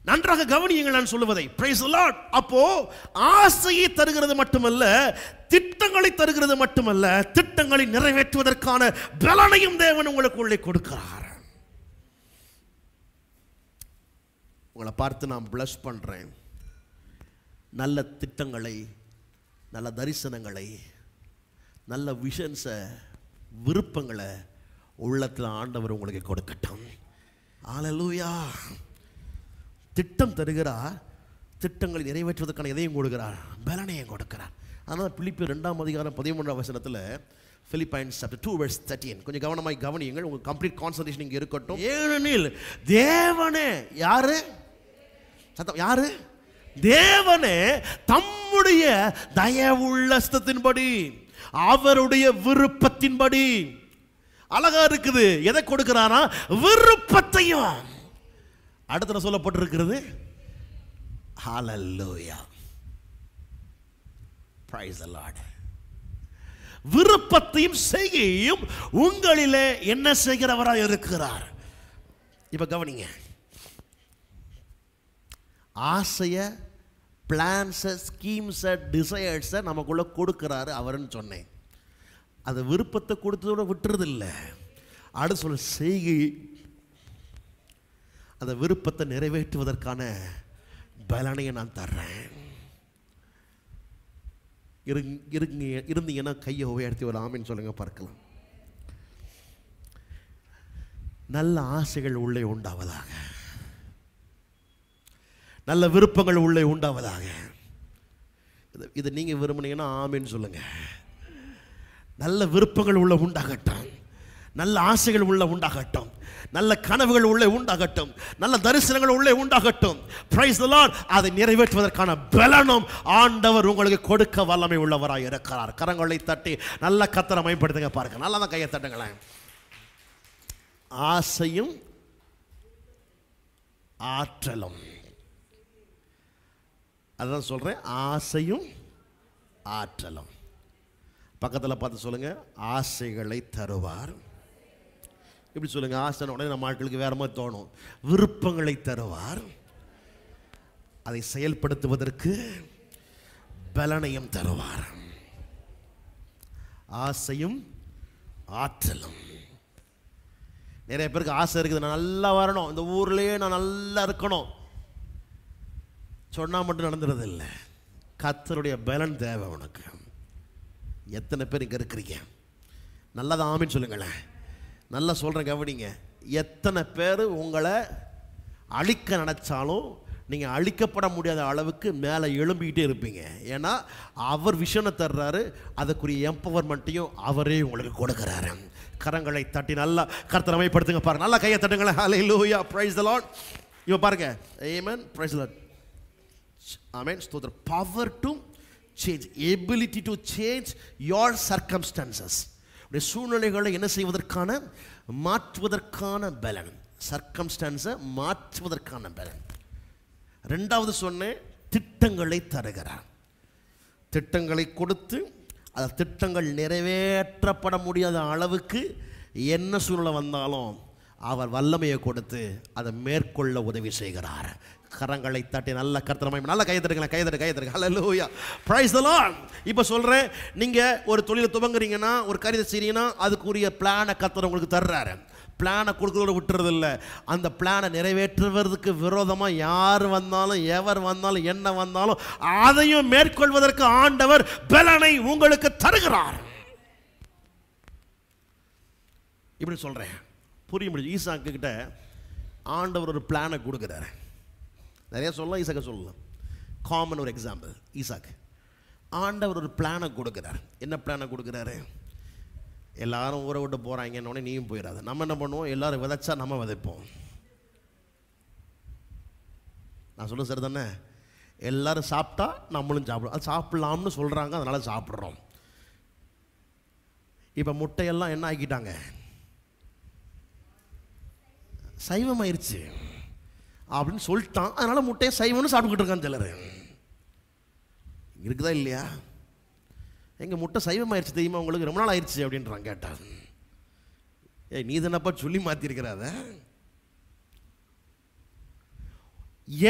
நன்றாக கவனியுங்கள் நான் சொல்லுவதை. Price the Lord. அப்போ ஆசையை தருகிறது மட்டுமல்ல, திட்டங்களை தருகிறது மட்டுமல்ல, திட்டங்களை நிறைவேற்றுவதற்கான பலனையும் தேவன் உங்களுக்குள்ளே கொடுக்கிறார். உங்களை பார்த்து நான் பிளஸ் பண்ணுறேன். நல்ல திட்டங்களை, நல்ல தரிசனங்களை, நல்ல விஷன்ஸை, விருப்பங்களை உள்ளத்தில் ஆண்டவர் உங்களுக்கு கொடுக்கட்டும். ஹல்லேலூயா. திட்டம் தருகிறார், திட்டங்களை நிறைவேற்றுவதற்கான எதையும் கொடுக்கிறார், பலனையும் கொடுக்கிறார். அதனால் பிலிப்பியர் 2:13 Philippians chapter 2 verse 13 கொஞ்சம் கவனமாய் கவனியுங்கள். உங்கள் கம்ப்ளீட் கான்சன்ட்ரேஷன் இங்கே இருக்கட்டும். ஏனெனில் தேவனே யாரு சத்தம் யாரு தேவனே தம்முடைய தயவுள்ள சித்தத்தின்படி அவருடைய விருப்பத்தின்படி அழகா இருக்குது. எதை கொடுக்கிறாரா? விருப்பத்தையும். அடுத்த சொல்லப்பட்டிருக்கிறது ஹalleluya praise the Lord. விருப்பத்தையும் செய்கையும் உங்களிலே என்ன செய்கிறவராய் இருக்கிறார். இப்ப கவனிங்க, ஆசைய பிளான்ஸை ஸ்கீம்ஸை டிசையர்ஸை நமக்குள்ள கொடுக்கிறாரு அவர்னு சொன்னேன். அது விருப்பத்தை கொடுத்ததோட விட்டுறது இல்லை. அடுத்து சொல்ல செய்கை அந்த விருப்பத்தை நிறைவேற்றுவதற்கான பலனையை நான் தர்றேன். இருந்தீங்கன்னா கையை உயர்த்தி ஒரு ஆமீன் சொல்லுங்க பார்க்கலாம். நல்ல ஆசைகள் உள்ளே உண்டாவதாக, நல்ல விருப்பங்கள் உள்ளே உண்டாவதாக. இதை நீங்க விரும்புனீங்கன்னா ஆமீன் சொல்லுங்க. நல்ல விருப்பங்கள் உள்ள உண்டாகட்டும், நல்ல ஆசைகள் உள்ள உண்டாகட்டும், நல்ல கனவுகள் உள்ளே உண்டாகட்டும், நல்ல தரிசனங்கள் உள்ளே உண்டாகட்டும். Price the Lord. அதை நிறைவேற்றுவதற்கான பலனும் ஆண்டவர் உங்களுக்கு கொடுக்க வல்லமை உள்ளவராய் இருக்கிறார். கரங்களை தட்டி நல்ல கர்த்தரை மகிமைப்படுத்துங்க பாருங்க. நல்லா தான் கையை தட்டுங்களேன். ஆசையும் ஆற்றலும், அதான் சொல்றேன், ஆசையும் ஆற்றலும். பக்கத்தில் பார்த்து சொல்லுங்க, ஆசைகளை தருவார். இப்படி சொல்லுங்க. ஆசை உடனே நம்ம ஆட்களுக்கு வேற மாதிரி தோணும். விருப்பங்களை தருவார், அதை செயல்படுத்துவதற்கு பலனையும் தருவார். ஆசையும் ஆற்றலும். நிறைய பேருக்கு ஆசை இருக்குது, நான் நல்லா வரணும், இந்த ஊர்லயே நான் நல்லா இருக்கணும் சொன்னா மட்டும் நடந்துறது இல்லை. கர்த்தருடைய பலன் தேவை உனக்கு. எத்தனை பேர் இங்கே இருக்கிறீங்க? நல்லதான் ஆமீன் சொல்லுங்களேன். நல்லா சொல்கிறேன் கவனிங்க. எத்தனை பேர் உங்களை அழிக்க நினச்சாலும் நீங்கள் அழிக்கப்பட முடியாத அளவுக்கு மேலே எழும்பிக்கிட்டே இருப்பீங்க. ஏன்னா அவர் விஷனை தர்றாரு, அதுக்குரிய எம்பவர்மெண்ட்டையும் அவரே உங்களுக்கு கொடுக்குறாரு. கரங்களை தட்டி நல்லா கர்த்தரை மகிமைப்படுத்துங்க பாருங்க. நல்லா கையை தட்டுங்களேன். ஹல்லேலூயா, பிரைஸ் தி லார்ட். இப்போ பாருங்க, ஆமென், பிரைஸ் தி லார்ட், ஆமென், ஸ்தோத்திரம். Power to change, ability to change your circumstances. சூழ்நிலைகளை என்ன செய்வதற்கான, மாற்றுவதற்கான பலன். சர்க்கம்ஸ்டான்ஸை மாற்றுவதற்கான பலன். ரெண்டாவது சொன்னேன், திட்டங்களை தருகிறார். திட்டங்களை கொடுத்து அந்த திட்டங்கள் நிறைவேற்றப்பட முடியாத அளவுக்கு என்ன சூழ்நிலை வந்தாலும் அவர் வல்லமையை கொடுத்து அதை மேற்கொள்ள உதவி செய்கிறார். கரங்களை தட்டி நல்ல கர்த்தரை நல்ல கையை தட்டுங்களேன். கையை தட்டுங்க. ஹல்லேலூயா, பிரைஸ் தி லார்ட். இப்போ சொல்கிறேன், நீங்கள் ஒரு தொழிலை துவங்குறீங்கன்னா, ஒரு காரியத்தை செய்றீங்கன்னா, அதுக்குரிய பிளானை கர்த்தர் உங்களுக்கு தர்றாரு. பிளானை கொடுக்கறதோட விட்டுறது இல்லை. அந்த பிளானை நிறைவேற்றுவதற்கு விரோதமாக யார் வந்தாலும், எவர் வந்தாலும், என்ன வந்தாலும் அதையும் மேற்கொள்வதற்கு ஆண்டவர் பலனை உங்களுக்கு தருகிறார். இப்படி சொல்கிறேன், புரிய முடியும். ஈசாக்கு கிட்ட ஆண்டவர் ஒரு பிளானை கொடுக்குறாரு. நிறைய சொல்லலாம், ஈசாக்க சொல்லலாம். காமன் ஒரு எக்ஸாம்பிள், ஈசாக்கு. ஆண்டவர் ஒரு பிளானை கொடுக்குறார். என்ன பிளானை கொடுக்குறாரு? எல்லாரும் ஊரை விட்டு போகிறாங்கன்னொடனே நீயும் போயிடாது. நம்ம என்ன பண்ணுவோம்? எல்லாரும் விதைச்சா நம்ம விதைப்போம். நான் சொல்ல சரி தானே? எல்லாரும் சாப்பிட்டா நம்மளும் சாப்பிடுவோம். அது சாப்பிடலாம்னு சொல்கிறாங்க, அதனால் சாப்பிட்றோம். இப்போ முட்டையெல்லாம் என்ன ஆக்கிட்டாங்க? சைவமாயிருச்சு அப்படின்னு சொல்லிட்டான். அதனால் முட்டையை சைவம்னு சாப்பிட்டுக்கிட்டு இருக்கான்னு சிலர். இருக்குதா இல்லையா? எங்கள் முட்டை சைவமாயிருச்சு தெரியுமா உங்களுக்கு? ரொம்ப நாள் ஆயிடுச்சு அப்படின்றான். கேட்டான், நீ தானப்பா சொல்லி மாற்றிருக்கிறாத.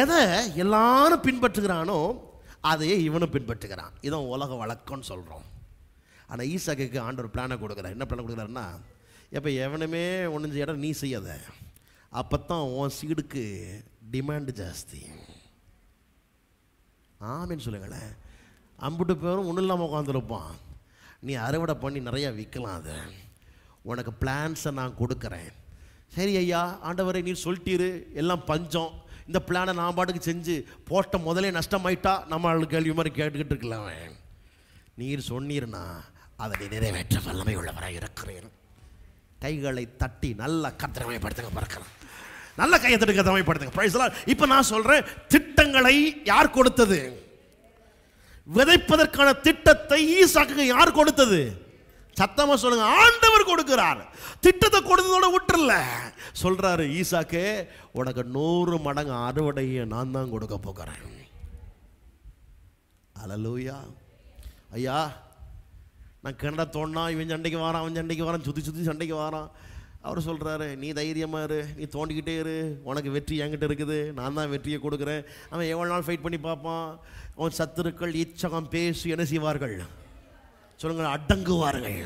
எதை எல்லாரும் பின்பற்றுகிறானோ அதையே இவனும் பின்பற்றுகிறான். இதான் உலக வழக்கம்னு சொல்கிறோம். ஆனால் ஈசாக்குக்கு ஆண்டவர் பிளானை கொடுக்குறார். என்ன பிளான் கொடுக்குறாருன்னா, எப்போ எவனுமே ஒன்றும் செய்யாத நீ செய்யாத, அப்போ தான் உன் சீடுக்கு டிமாண்டு ஜாஸ்தி. ஆமீன் சொல்லுங்களேன். அம்புட்டு பேரும் ஒன்றும் இல்லாமல் உட்காந்துருப்பான். நீ அறுவடை பண்ணி நிறையா விற்கலாம். அதை உனக்கு பிளான்ஸை நான் கொடுக்குறேன். சரி ஐயா, ஆண்டவரை நீ சொல்லிட்டீரு, எல்லாம் பஞ்சம், இந்த பிளானை நான் பாட்டுக்கு செஞ்சு போட்ட முதலே நஷ்டமாயிட்டா நம்ம கேள்வி மாதிரி கேட்டுக்கிட்டு இருக்கலாம். நீர் சொன்னீர்னா அதை நீ நிறைவேற்ற வல்லமை உள்ளவராக இருக்கிறேன். கைகளை தட்டி நல்ல கர்த்தரமைப்படுத்துங்க. பார்க்கலாம், நல்ல கையை தட்டி கர்த்தரமைப்படுத்துங்க. Price the Lord. இப்போ நான் சொல்றேன், திட்டங்களை யார் கொடுத்தது? விதைப்பதற்கான திட்டத்தை ஈசாக்குக்கு யார் கொடுத்தது? சத்தமா சொல்லுங்க. ஆண்டவர் கொடுக்கிறார். திட்டத்தை கொடுத்ததோட விட்டுறல, சொல்றாரு ஈசாக்கு, உனக்கு 100 மடங்கு அறுவடையை நான் தான் கொடுக்க போகிறேன். அல்லேலூயா. ஐயா, நான் கிணற தோணா இவன் சண்டைக்கு வாரான், அவன் சண்டைக்கு வாரான், சுற்றி சுற்றி சண்டைக்கு வாரான். அவர் சொல்கிறாரு, நீ தைரியமாக இரு, நீ தோண்டிக்கிட்டே இரு, உனக்கு வெற்றி என்கிட்ட இருக்குது, நான் தான் வெற்றியை கொடுக்குறேன். அவன் எவ்வளோ நாள் ஃபைட் பண்ணி பார்ப்பான். அவன் சத்துருக்கள் இச்சகம் பேசி என்ன செய்வார்கள்? சொல்லுங்கள், அடங்குவார்கள்.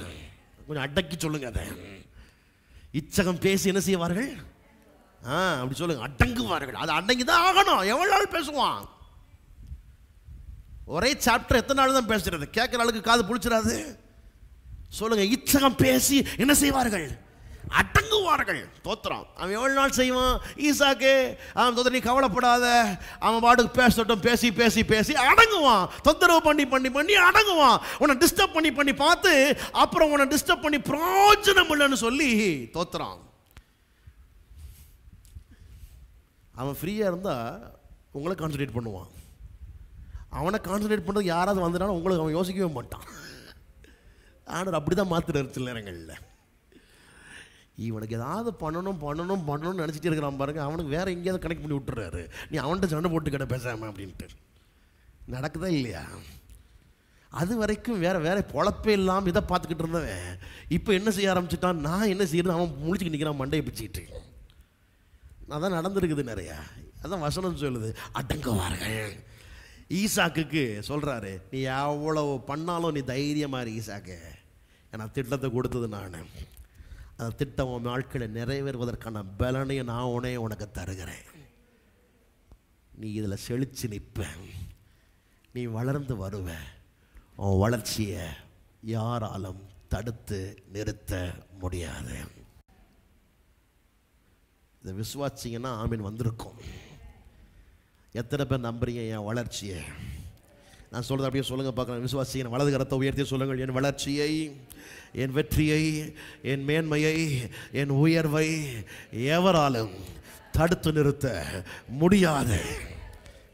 கொஞ்சம் அடக்கி சொல்லுங்க. அதை இச்சகம் பேசி என்ன செய்வார்கள்? அப்படி சொல்லுங்க, அடங்குவார்கள். அது அடங்கி தான் ஆகணும். எவ்வளோ நாள் பேசுவான்? ஒரே சாப்டர் எத்தனை நாள் தான் பேசுறது? கேட்குற ஆளுக்கு காது புளிச்சிடாது. சொல்லுங்க, இச்சகம் பேசி என்ன செய்வார்கள்? அடங்குவார்கள். தோத்திரம். அவன் எவ்வளவு நாள் செய்வான்? ஈசாக்கு, அவன் தோத்திரம், நீ கவலைப்படாத, அவன் பாட்டுக்கு பேசட்டும், பேசி பேசி பேசி அடங்குவான். தொந்தரவு பண்ணி பண்ணி பண்ணி அடங்குவான். உன்னை டிஸ்டர்ப் பண்ணி பண்ணி பார்த்து அப்புறம் உன்னை டிஸ்டர்ப் பண்ணி பிரோஜனம் இல்லைன்னு சொல்லி தோத்திரம். அவன் ஃப்ரீயாக இருந்தால் உங்களை கான்சன்ட்ரேட் பண்ணுவான். அவனை கான்சன்ட்ரேட் பண்ணுறது யாராவது வந்துட்டாலும் உங்களுக்கு அவன் யோசிக்கவே மாட்டான். ஆனால் அப்படி தான் மாற்றுறாரு சில நேரங்களில். இவனுக்கு ஏதாவது பண்ணணும் பண்ணணும் பண்ணணும்னு நினச்சிட்டு இருக்கிறான் பாருங்க, அவனுக்கு வேறு எங்கேயாவது கனெக்ட் பண்ணி விட்டுறாரு. நீ அவன்கிட்ட சண்டை போட்டு கிட்ட பேசாமல் அப்படின்ட்டு. நடக்குதா இல்லையா? அது வரைக்கும் வேற பொழப்பே இல்லாமல் இதை பார்த்துக்கிட்டு இருந்தவன் இப்போ என்ன செய்ய ஆரம்பிச்சுட்டான்? நான் என்ன செய்யறது? அவன் முழிச்சுக்கிட்டு நிற்கிறான் மண்டையை பிச்சுக்கிட்டு. அதான் நடந்துருக்குது நிறையா. அதான் வசனம் சொல்லுது, அடங்குவார்கள். ஈசாக்குக்கு சொல்கிறாரு, நீ எவ்வளவு பண்ணாலும் நீ தைரியமாக இரு ஈசாக்கு, ஏன்னா திட்டத்தை கொடுத்தது நான். அந்த திட்டம் உன் வாழ்க்கையை நிறைவேறுவதற்கான பலனையும் நான் உனக்கு தருகிறேன். நீ இதில் செழித்து நிற்ப, நீ வளர்ந்து வருவ. உன் வளர்ச்சியை யாராலும் தடுத்து நிறுத்த முடியாது. இதை விசுவாசிங்கன்னா ஆமீன் வந்திருக்கும். எத்தனை பேர் நம்புறீங்க என் வளர்ச்சியை? நான் சொல்கிறது அப்படியே சொல்லுங்கள் பார்க்கலாம். விசுவாசிங்க, வலது கரத்தை உயர்த்தி சொல்லுங்கள், என் வளர்ச்சியை, என் வெற்றியை, என் மேன்மையை, என் உயர்வை எவராலும் தடுத்து நிறுத்த முடியாது.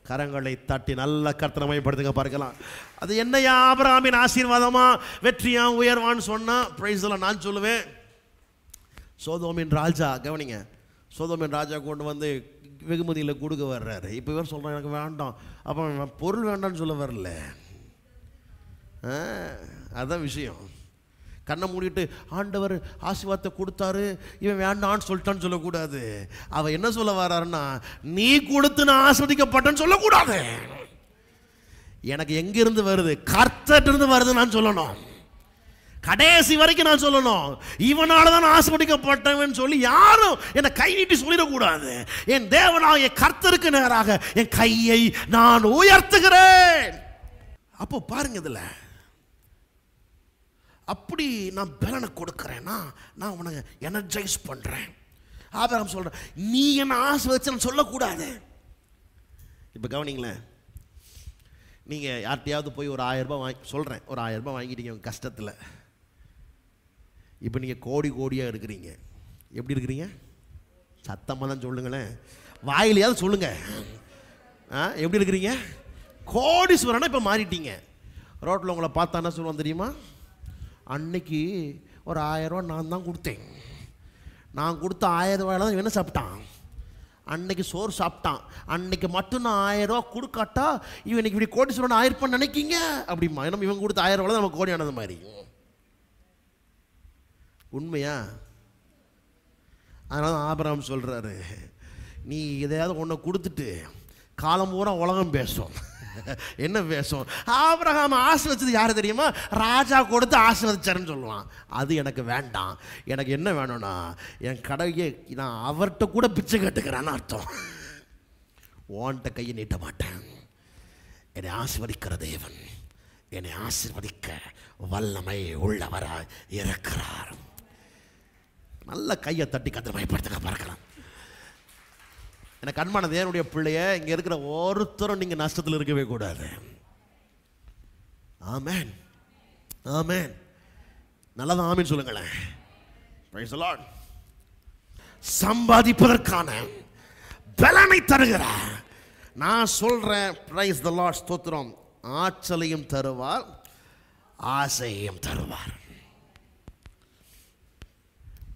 கரங்களை தட்டி நல்ல கர்த்தரை மகிமைப்படுத்துங்க பார்க்கலாம். அது என்னையா ஆபிரகாமின் ஆசீர்வாதமா வெற்றியா உயர்வான்னு சொன்னால் பிரைஸ் எல்லாம் நான் சொல்லுவேன். சோதோமின் ராஜா, கவனிங்க, சோதோமின் ராஜா கொண்டு வந்து வெகுமதியில் கொடுக்க வர்றாரு. இப்போ இவர் சொல்கிறான், எனக்கு வேண்டாம். அப்போ பொருள் வேண்டான்னு சொல்ல வரல. அதுதான் விஷயம். கண்ணை மூடிட்டு ஆண்டவர் ஆசீர்வாதத்தை கொடுத்தாரு, இவன் வேண்டான்னு சொல்லிட்டான்னு சொல்லக்கூடாது. அவன் என்ன சொல்ல வர்றாருன்னா, நீ கொடுத்து நான் ஆஸ்வதிக்கப்பட்டேன்னு சொல்லக்கூடாது. எனக்கு எங்கிருந்து வருது? கர்த்தர்கிட்ட வருது நான் சொல்லணும். கடைசி வரைக்கும் நான் சொல்லணும், இவனால தான் ஆசீர்வதிக்கப்பட்டவன் சொல்லி யாரும் என்னை கை நீட்டி சொல்லிடக்கூடாது. என் தேவனாகிய கர்த்தருக்கு நேராக என் கையை நான் உயர்த்துகிறேன். அப்போ பாருங்க, இதுல அப்படி நான் பலனை கொடுக்கிறேன்னா நான் உனக்கு எனர்ஜைஸ் பண்றேன். ஆபிரகாம் சொல்றேன், நீ என்ன ஆசீர்வதிச்சேன்னு சொல்லக்கூடாது. இப்போ கவனிங்களேன், நீங்கள் யார்கிட்டையாவது போய் ஒரு 1000 ரூபாய் வாங்கி, சொல்கிறேன், ஒரு 1000 ரூபாய் வாங்கிட்டீங்க உங்கள் கஷ்டத்தில். இப்போ நீங்கள் கோடி கோடியாக இருக்கிறீங்க. எப்படி இருக்கிறீங்க? சத்தமாக தான் சொல்லுங்களேன், வாயிலையாவது சொல்லுங்க. எப்படி இருக்கிறீங்க? கோடீஸ்வரனா இப்போ மாறிட்டீங்க. ரோட்டில் உங்களை பார்த்தா என்ன சொல்லுவான் தெரியுமா? அன்னைக்கு ஒரு 1000 ரூபா நான் தான் கொடுத்தேன், நான் கொடுத்த 1000 ரூபாயில தான் என்ன சாப்பிட்டான்? அன்னைக்கு சோறு சாப்பிட்டான். அன்னைக்கு மட்டும் நான் 1000 ரூபா கொடுக்காட்டா இவனுக்கு இப்படி கோடீஸ்வரன் ஆயிருப்பான்னு நினைக்கிங்க அப்படிமா. ஏன்னா இவன் கொடுத்த 1000 ரூபா தான் நம்ம கோடியானது மாதிரி. உண்மையா? அதனால ஆபிரகாம் சொல்கிறாரு, நீ எதையாவது ஒன்று கொடுத்துட்டு காலம் பூரா உலகம் பேசும். என்ன பேசும்? ஆபிரகாம் ஆசீர்வதிச்சது யாரு தெரியுமா? ராஜா கொடுத்து ஆசீர்வதிச்சாருன்னு சொல்லுவான். அது எனக்கு வேண்டாம். எனக்கு என்ன வேணும்னா, என் கடையை நான் அவர்கிட்ட கூட பிச்சை கட்டுக்கிறேன்னு அர்த்தம். ஓன்ட்ட கையை நீட்ட மாட்டேன். என்னை ஆசீர்வதிக்கிற தேவன் என்னை ஆசீர்வதிக்க வல்லமை உள்ளவராய் இருக்கிறார். நல்ல கையை தட்டி கர்த்தரை மகிமைப்படுத்துங்க பார்க்கலாம். எனக்கு அன்பான தேவனுடைய பிள்ளைய, இங்கே இருக்கிற ஒருத்தரும் நீங்கள் நஷ்டத்தில் இருக்கவே கூடாது. ஆமென். ஆமென். நல்லதான் ஆமென் சொல்லுங்களேன். Praise the Lord. சம்பாதிப்பதற்கான பலனை தருகிறார். நான் சொல்றேன், Praise the Lord, ஸ்தோத்திரம். ஆற்றலையும் தருவார், ஆசையையும் தருவார்.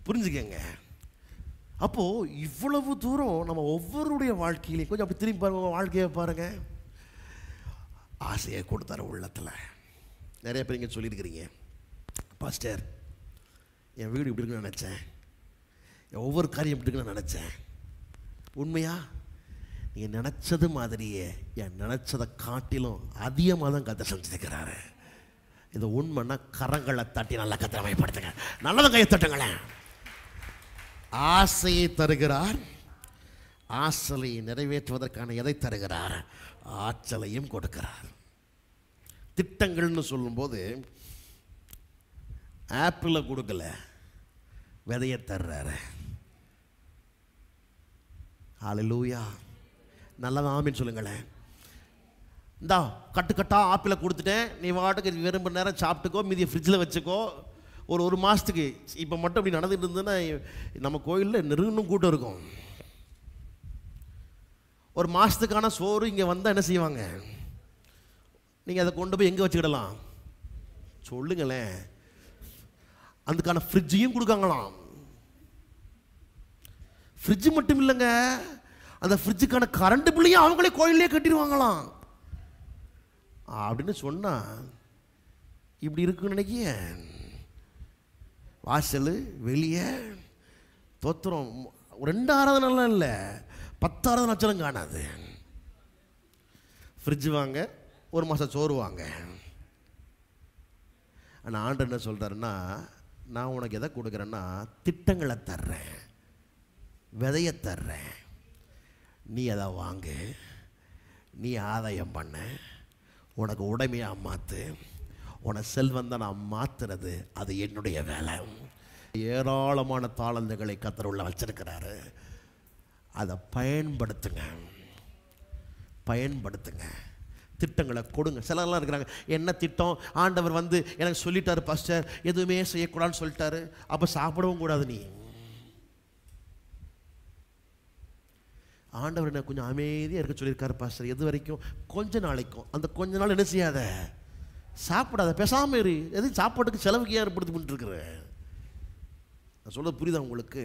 புரிஞ்சுக்கங்க. அப்போ இவ்வளவு தூரம் நம்ம ஒவ்வொருடைய வாழ்க்கையிலையும் கொஞ்சம் அப்படி திரும்பி பாருங்க, வாழ்க்கையை பாருங்க. ஆசையை கொடுத்தாரு உள்ளத்தில். நிறைய பேர் இங்கே சொல்லியிருக்கிறீங்க, பாஸ்டர் என் வீடு இப்படி இருக்குன்னு நினச்சேன், என் ஒவ்வொரு காரியம் இப்படி இருக்குன்னு நினச்சேன். உண்மையா? நீங்கள் நினச்சது மாதிரியே என் நினச்சதை காட்டிலும் அதிகமாக தான் கத்தை செஞ்சுருக்கிறாரு. இது உண்மைன்னா கரங்களை தட்டி நல்லா கத்திரமைப்படுத்துங்க. நல்லதை கையை தட்டுங்களேன். ஆசையை தருகிறார், ஆசலை நிறைவேற்றுவதற்கான எதை தருகிறார்? ஆற்றலையும் கொடுக்கிறார். திட்டங்கள்னு சொல்லும்போது ஆப்பிளை கொடுக்கல, விதையை தர்றாரு. ஹல்லேலூயா. நல்லதான் ஆமென் சொல்லுங்களேன். இந்தா கட்டுக்கட்டா ஆப்பிளை கொடுத்துட்டேன், நீ வாட்டுக்கு விரும்புகிற நேரம் சாப்பிட்டுக்கோ, மீதியை ஃப்ரிட்ஜில் வச்சுக்கோ. ஒரு மாதத்துக்கு இப்போ மட்டும் இப்படி நடந்துட்டு இருந்ததுன்னா நம்ம கோயிலில் நெருங்கணும் கூட்டம் இருக்கும். ஒரு மாதத்துக்கான சோறு இங்கே வந்தால் என்ன செய்வாங்க? நீங்கள் அதை கொண்டு போய் எங்கே வச்சுக்கிடலாம் சொல்லுங்களேன். அதுக்கான ஃப்ரிட்ஜையும் கொடுக்காங்களாம். ஃப்ரிட்ஜ் மட்டும் இல்லைங்க, அந்த ஃப்ரிட்ஜுக்கான கரண்ட் பில்லையும் அவங்களே கோயிலே கட்டிடுவாங்களாம். அப்படின்னு சொன்னால் இப்படி இருக்குன்னு நினைக்கிய. வாசல் வெளியே தோத்திரம் 2 ஆராதனைலாம் இல்லை, 10 ஆராதனை வச்சாலும் காணாது. ஃப்ரிட்ஜ் வாங்க, 1 மாதம் சோறு வாங்க. ஆனால் ஆண்டவர் என்ன சொல்கிறாருன்னா, நான் உனக்கு எதை கொடுக்குறேன்னா திட்டங்களை தர்றேன், விதையை தர்றேன். நீ அதை வாங்கு, நீ ஆதாயம் பண்ண, உனக்கு உடைமையாக மாற்று. உன செல்வம் தான் நான் மாற்றுறது, அது என்னுடைய வேலை. ஏராளமான தாளந்துகளை கர்த்தர் உள்ள வச்சிருக்கிறாரு. அதை பயன்படுத்துங்க, பயன்படுத்துங்க. திட்டங்களை கொடுங்க. சிலர்லாம் இருக்கிறாங்க, என்ன திட்டம்? ஆண்டவர் எனக்கு சொல்லிட்டாரு பாஸ்டர், எதுவுமே செய்யக்கூடாதுன்னு சொல்லிட்டாரு, அப்போ சாப்பிடவும் கூடாது. நீ ஆண்டவர் என்ன கொஞ்சம் அமைதியாக இருக்க சொல்லியிருக்காரு பாஸ்டர், எது வரைக்கும்? கொஞ்ச நாளைக்கும். அந்த கொஞ்ச நாள் என்ன செய்யாத, சாப்பிடாத, பேசாமல் இரு. எது சாப்பாட்டுக்கு செலவுக்கு ஏற்படுத்தி பண்ணிட்டுருக்குற? நான் சொல்றது புரியுதா உங்களுக்கு?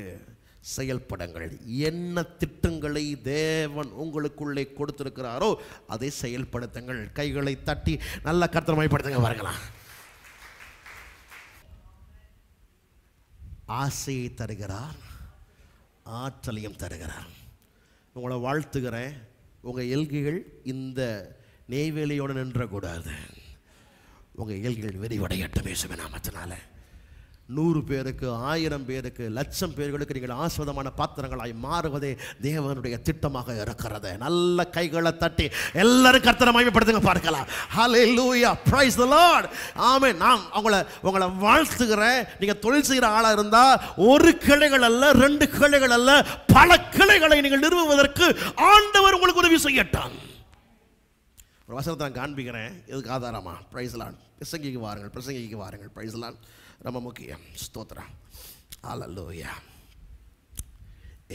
செயல்படுங்கள். என்ன திட்டங்களை தேவன் உங்களுக்குள்ளே கொடுத்திருக்கிறாரோ அதை செயல்படுத்துங்கள். கைகளை தட்டி நல்ல கர்த்தரமைப்படுத்துங்க. வரலாம். ஆசையை தருகிறார், ஆற்றலையும் தருகிறார். உங்களை வாழ்த்துகிறேன். உங்கள் எல்கைகள் இந்த நெய்வேலியோடு நின்றக்கூடாது. உங்கள் எல்கைகள் விரிவடையட்டும் இயேசுவின் நாமத்தினால. 100 பேருக்கு, 1000 பேருக்கு, 1,00,000 பேர்களுக்கு நீங்கள் ஆசீர்வாதமான பாத்திரங்களாய் மாறுவதே தேவனுடைய திட்டமாக இருக்கிறது. நல்ல கைகளை தட்டி எல்லாரும் கர்த்தரை மகிமைப்படுத்துங்க பார்க்கலாம். ஹல்லேலூயா, பிரைஸ் தி லார்ட். ஆமென். நான் உங்களை வாழ்த்துகிறேன். நீங்கள் தொழில் செய்கிற ஆளாக இருந்தால் 1 கிளைகள் அல்ல, 2 கிளைகள் அல்ல, பல கிளைகளை நீங்கள் நிறுவுவதற்கு ஆண்டவர் உங்களுக்கு உதவி செய்யட்டும். ஒரு வசனத்தை நான் காண்பிக்கிறேன், இதுக்கு ஆதாரமா. Price the Lord. பிரசங்கிக்கு வாருங்கள். Price the Lord. ரொம்ப முக்கியம். ஸ்தோத்திரம். ஹல்லேலூயா.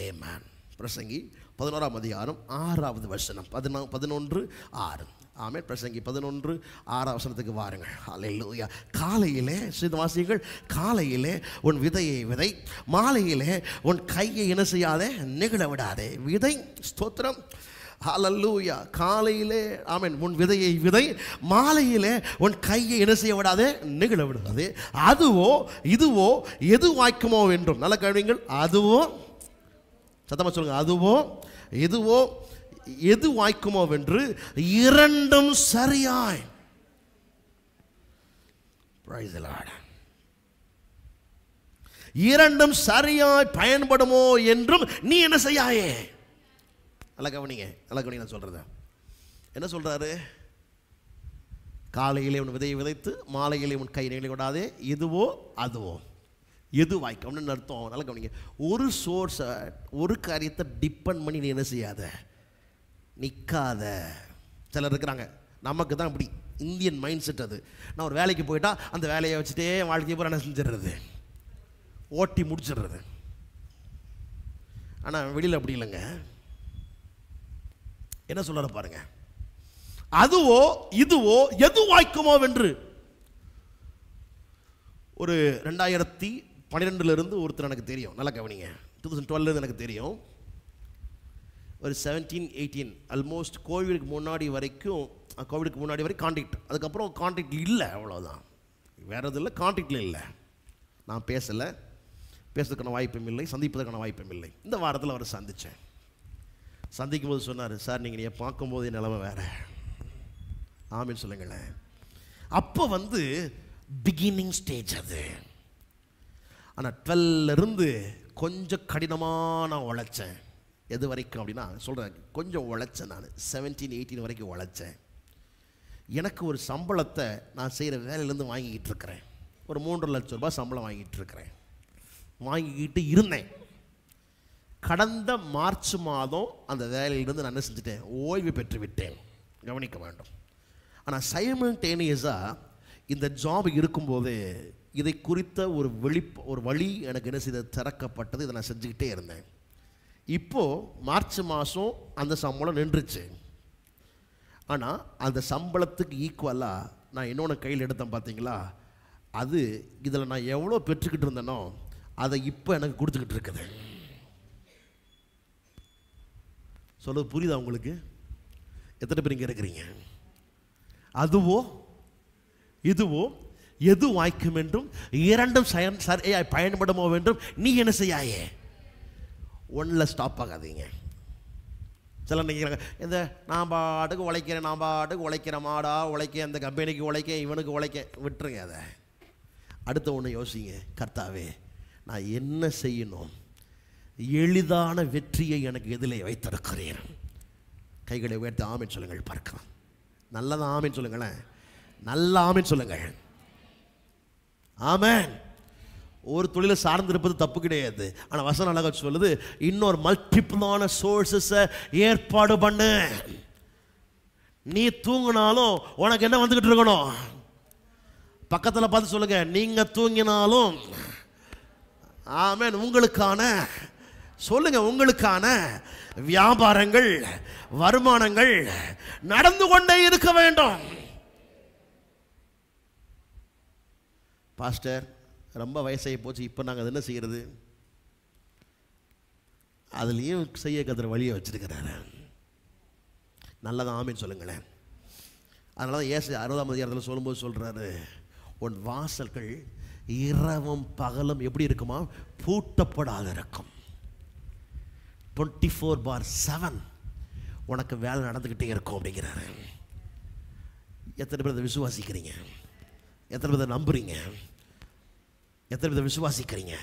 ஆமென். பிரசங்கி 11ஆம் அதிகாரம் 6வது வசனம். 11:6. ஆமென். பிரசங்கி 11:6 வசனத்துக்கு வாருங்கள். ஹல்லேலூயா. காலையிலே சிறுவாசிகள், காலையிலே உன் விதையை விதை, மாலையிலே உன் கையை என்ன செய்யாதே, நெகிழ விடாதே. விதை. ஸ்தோத்திரம். ஹல்லேலூயா. காலையிலே ஆமென் உன் விதையை விதை, மாலையிலே உன் கையை என்ன செய்ய விடாதே, நெகிழ விடாதே. அதுவோ இதுவோ எது வாய்க்குமோ என்றும். நல்ல கவனிங்கள். அதுவோ, சத்தமா சொல்லுங்க, அதுவோ இதுவோ எது வாய்க்குமோ வென்று இரண்டும் சரியாய். Price the Lord. இரண்டும் சரியாய் பயன்படுமோ என்றும் நீ என்ன செய்யாயே. நல்லா கவனிங்க, நான் சொல்றது என்ன சொல்றாரு? காலையிலே உன் விதையை விதைத்து, மாலையிலே உன் கை நெகிழ விடாதே. இதுவோ அதுவோ எது வாய்க்கும்னு அர்த்தம். நல்லா கவனிங்க. ஒரு சோர்ஸை, ஒரு காரியத்தை டிபெண்ட் பண்ணி நீ என்ன செய்யாத, நிற்காத. சிலர் இருக்கிறாங்க, நமக்கு தான் இப்படி இந்தியன் மைண்ட் செட் அது. நான் ஒரு வேலைக்கு போயிட்டா அந்த வேலையை வச்சுட்டே வாழ்க்கையை பூரா என்ன செஞ்சிடுறது, ஓட்டி முடிச்சிடுறது. ஆனால் வெளியில் அப்படி இல்லைங்க. என்ன சொல்ற பாருங்க, அதுவோ இதுவோ எது வாய்க்குமோ வென்று. ஒரு 2012 ஒருத்தர் எனக்கு தெரியும், நல்லா கவனிங்க. 2012 எனக்கு தெரியும். ஒரு 17-18 ஆல்மோஸ்ட் கோவிடுக்கு முன்னாடி வரைக்கும் கான்டாக்ட். அதுக்கப்புறம் கான்டாக்ட் இல்லை, அவ்வளோதான். வேறு எதுவும் இல்லை, கான்டாக்டில் இல்லை. நான் பேசுறதுக்கான வாய்ப்பும் இல்லை, சந்திப்பதற்கான வாய்ப்பும் இல்லை. இந்த வாரத்தில் அவரை சந்தித்தேன். சந்திக்கும் போது சொன்னார், சார் நீங்கள் பார்க்கும்போது நிலைமை வேறு. ஆமீன் சொல்லுங்களேன். அப்போ பிகினிங் ஸ்டேஜ் அது. ஆனால் 12 கொஞ்சம் கடினமாக நான் உழைச்சேன். எது வரைக்கும் அப்படின்னா சொல்கிறேன், கொஞ்சம் உழைச்சேன். நான் 17-18 வரைக்கும் உழைச்சேன். எனக்கு ஒரு சம்பளத்தை நான் செய்கிற வேலையிலேருந்து வாங்கிக்கிட்டு இருக்கிறேன். ஒரு 3 லட்சம் ரூபாய் சம்பளம் வாங்கிக்கிட்டு இருந்தேன். கடந்த மார்ச் மாதம் அந்த வேலையிலிருந்து நான் என்ன செஞ்சுட்டேன், ஓய்வு பெற்று விட்டேன். கவனிக்க வேண்டும். ஆனால் சைமல்டேனியஸாக இந்த ஜாப் இருக்கும்போது இதை குறித்த ஒரு வழி எனக்கு என்ன செய்த திறக்கப்பட்டது. இதை நான் செஞ்சுக்கிட்டே இருந்தேன். இப்போது மார்ச் மாதம் அந்த சம்பளம் நின்றுச்சு. ஆனால் அந்த சம்பளத்துக்கு ஈக்குவலாக நான் இன்னொன்று கையில் எடுத்தேன் பார்த்தீங்களா, அது இதில் நான் எவ்வளோ பெற்றுக்கிட்டு இருந்தேனோ அதை இப்போ எனக்கு கொடுத்துக்கிட்டு இருக்குது. சொல்றது புரியுதா உங்களுக்கு? எத்தனை பேர் இங்கே இருக்கிறீங்க? அதுவோ இதுவோ எது வாய்க்கும் என்றும் இரண்டும் சரியாய் பயன்படுமோ என்றும் நீ என்ன செய்யாயே. ஒன்றில் ஸ்டாப் ஆகாதீங்க. சில நினைக்கிறாங்க, இந்த நான் பாட்டுக்கு உழைக்கிறேன், மாடா உழைக்க, அந்த கம்பெனிக்கு உழைக்க, இவனுக்கு உழைக்க, விட்டுருங்க. அதை அடுத்த ஒன்று யோசிங்க. கர்த்தாவே, நான் என்ன செய்யணும்? எளிதான வெற்றியை எனக்கு எதிலே வைத்திருக்கிறேன். கைகளை உயர்த்தி ஆமீன் சொல்லுங்கள் பார்க்கலாம். நல்லதான் ஆமீன் சொல்லுங்களேன். நல்ல ஆமீன் சொல்லுங்கள். ஆமென். ஒரு தொழிலை சார்ந்திருப்பது தப்பு கிடையாது. ஆனால் வசனம் அழகா சொல்லுது, இன்னொரு மல்டிபிளான சோர்ஸஸை ஏற்பாடு பண்ணு. நீ தூங்கினாலும் உனக்கு என்ன வந்துக்கிட்டு இருக்கணும்? பக்கத்தில் பார்த்து சொல்லுங்க, நீங்க தூங்கினாலும் ஆமென் உங்களுக்கான சொல்லுங்க, உங்களுக்கான வியாபாரங்கள், வருமானங்கள் நடந்து கொண்டே இருக்க வேண்டும். பாஸ்டர், ரொம்ப வயசாகி போச்சு, இப்போ நாங்கள் அது என்ன செய்கிறது? அதுலேயும் செய்ய கத்துற வழியை வச்சிருக்கிறாரு. நல்லதான் ஆமீன் சொல்லுங்களேன். அதனால தான் ஏசு 60ஆம் அதிகாரத்தில் சொல்லும்போது சொல்கிறாரு, உன் வாசல்கள் இரவும் பகலும் எப்படி இருக்குமா? பூட்டப்படாத இருக்கும். 24/7 உனக்கு வேலை நடந்துக்கிட்டே இருக்கும் அப்படிங்கிறாரு. எத்தனை பேர் அதை விசுவாசிக்கிறீங்க? எத்தனை பேர் நம்புறீங்க? எத்தனை பேர் விசுவாசிக்கிறீங்க?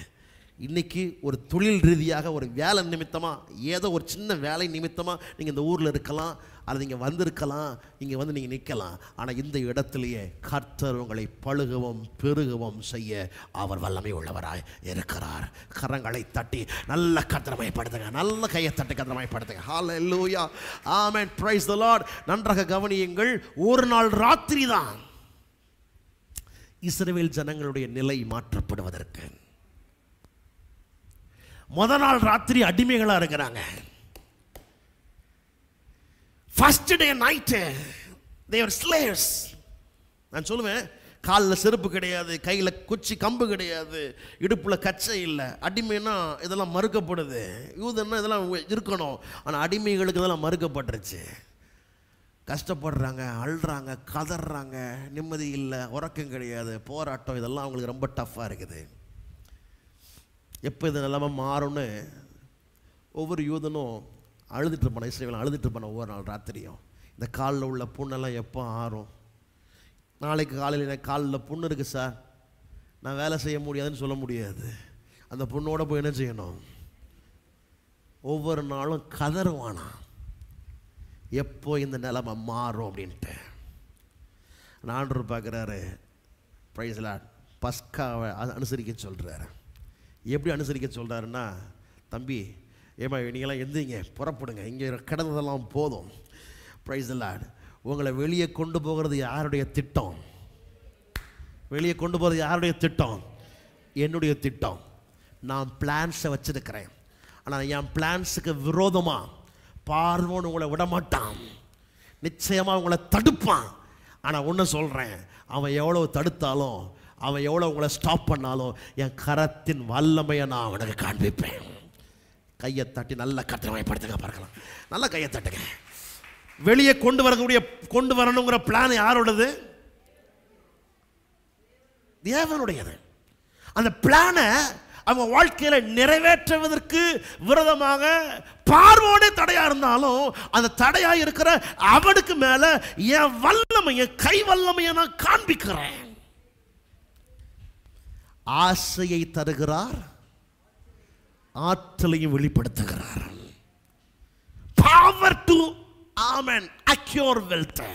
இன்றைக்கி ஒரு தொழில் ரீதியாக ஒரு வேலை நிமித்தமாக, ஏதோ ஒரு சின்ன வேலை நிமித்தமாக நீங்கள் இந்த ஊரில் இருக்கலாம், அல்லது நீங்கள் வந்திருக்கலாம், இங்கே நீங்கள் நிற்கலாம். ஆனால் இந்த இடத்துலையே கர்த்தர் உங்களை பழுகவும் பெருகவும் செய்ய அவர் வல்லமை உள்ளவராய் இருக்கிறார். கரங்களை தட்டி நல்ல கர்த்தரமைப்படுத்துங்க. நல்ல கையை தட்டி கர்த்தரமைப்படுத்துங்க. ஹல்லேலூயா, ஆமென், பிரைஸ் தி லார்ட். நன்றாக கவனியுங்கள். ஒரு நாள் ராத்திரி தான் இஸ்ரவேல் ஜனங்களுடைய நிலை மாற்றப்படுவதற்கு. முதல் நாள் ராத்திரி அடிமைகளாக இருக்கிறாங்க. First day night they were slaves. நான் சொல்லுவேன், காலில் செருப்பு கிடையாது, கையில் குச்சி கம்பு கிடையாது, இடுப்பில் கச்சை இல்லை. அடிமைன்னா இதெல்லாம் மறுக்கப்படுது. யூதன்னா இதெல்லாம் இருக்கணும். ஆனால் அடிமைகளுக்கு இதெல்லாம் மறுக்கப்பட்டுருச்சு. கஷ்டப்படுறாங்க, அழுறாங்க, கதறாங்க, நிம்மதி இல்லை, உறக்கம் கிடையாது, போராட்டம், இதெல்லாம் அவங்களுக்கு ரொம்ப டஃப்பாக இருக்குது. எப்போ இது நிலைமை மாறும்னு ஒவ்வொரு யூதனும் அழுதுட்டு இருப்பான, இஸ்ரவேல் அழுதுட்டு இருப்பான ஒவ்வொரு நாள் ராத்திரியும். இந்த காலில் உள்ள புண்ணெல்லாம் எப்போ ஆறும்? நாளைக்கு காலையில் எனக்கு காலில் புண்ணு இருக்குது சார், நான் வேலை செய்ய முடியாதுன்னு சொல்ல முடியாது. அந்த புண்ணோட போய் என்ன செய்யணும்? ஒவ்வொரு நாளும் கதறுவானா, எப்போ இந்த நிலைமை மாறும் அப்படின்ட்டு. ஆண்டவர் பார்க்குறாரு, பிரைஸ் தி லார்ட், பஸ்காவை அனுசரிக்க சொல்கிறாரு. எப்படி அனுசரிக்க சொல்கிறாருன்னா, தம்பி ஏமா நீங்களாம் எந்திரிங்க, புறப்படுங்க, இங்கே கிடந்ததெல்லாம் போதும். Price the Lord. உங்களை வெளியே கொண்டு போகிறது யாருடைய திட்டம்? வெளியே கொண்டு போகிறது யாருடைய திட்டம்? என்னுடைய திட்டம். நான் பிளான்ஸை வச்சிருக்கிறேன். ஆனால் என் பிளான்ஸுக்கு விரோதமாக பார்வோன்னு உங்களை விடமாட்டான். நிச்சயமாக உங்களை தடுப்பான். ஆனால் ஒன்று சொல்கிறேன், அவன் எவ்வளோ தடுத்தாலும், அவன் எவ்வளோ உங்களை ஸ்டாப் பண்ணாலும், என் கரத்தின் வல்லமையை நான் அவனுக்கு காண்பிப்பேன். கையை தட்டி நல்ல கத்திரமைப்படுத்துங்க பார்க்கலாம். நல்ல கையை தட்டுங்க. வெளியே கொண்டு வரணுங்கிற பிளான் யாரோடது? தேவனுடையது. அந்த பிளானை அவங்க வாழ்க்கையில நிறைவேற்றுவதற்கு விரோதமாக பார்வோனே தடையா இருந்தாலும், அந்த தடையா இருக்கிற அவனுக்கு மேல என் வல்லமையை, கை வல்லமையை நான் காண்பிக்கிறேன். ஆசையை தருகிறார், ஆற்றலையும் வெளிப்படுத்துகிறார். Power to amen அக்யூர் wealth.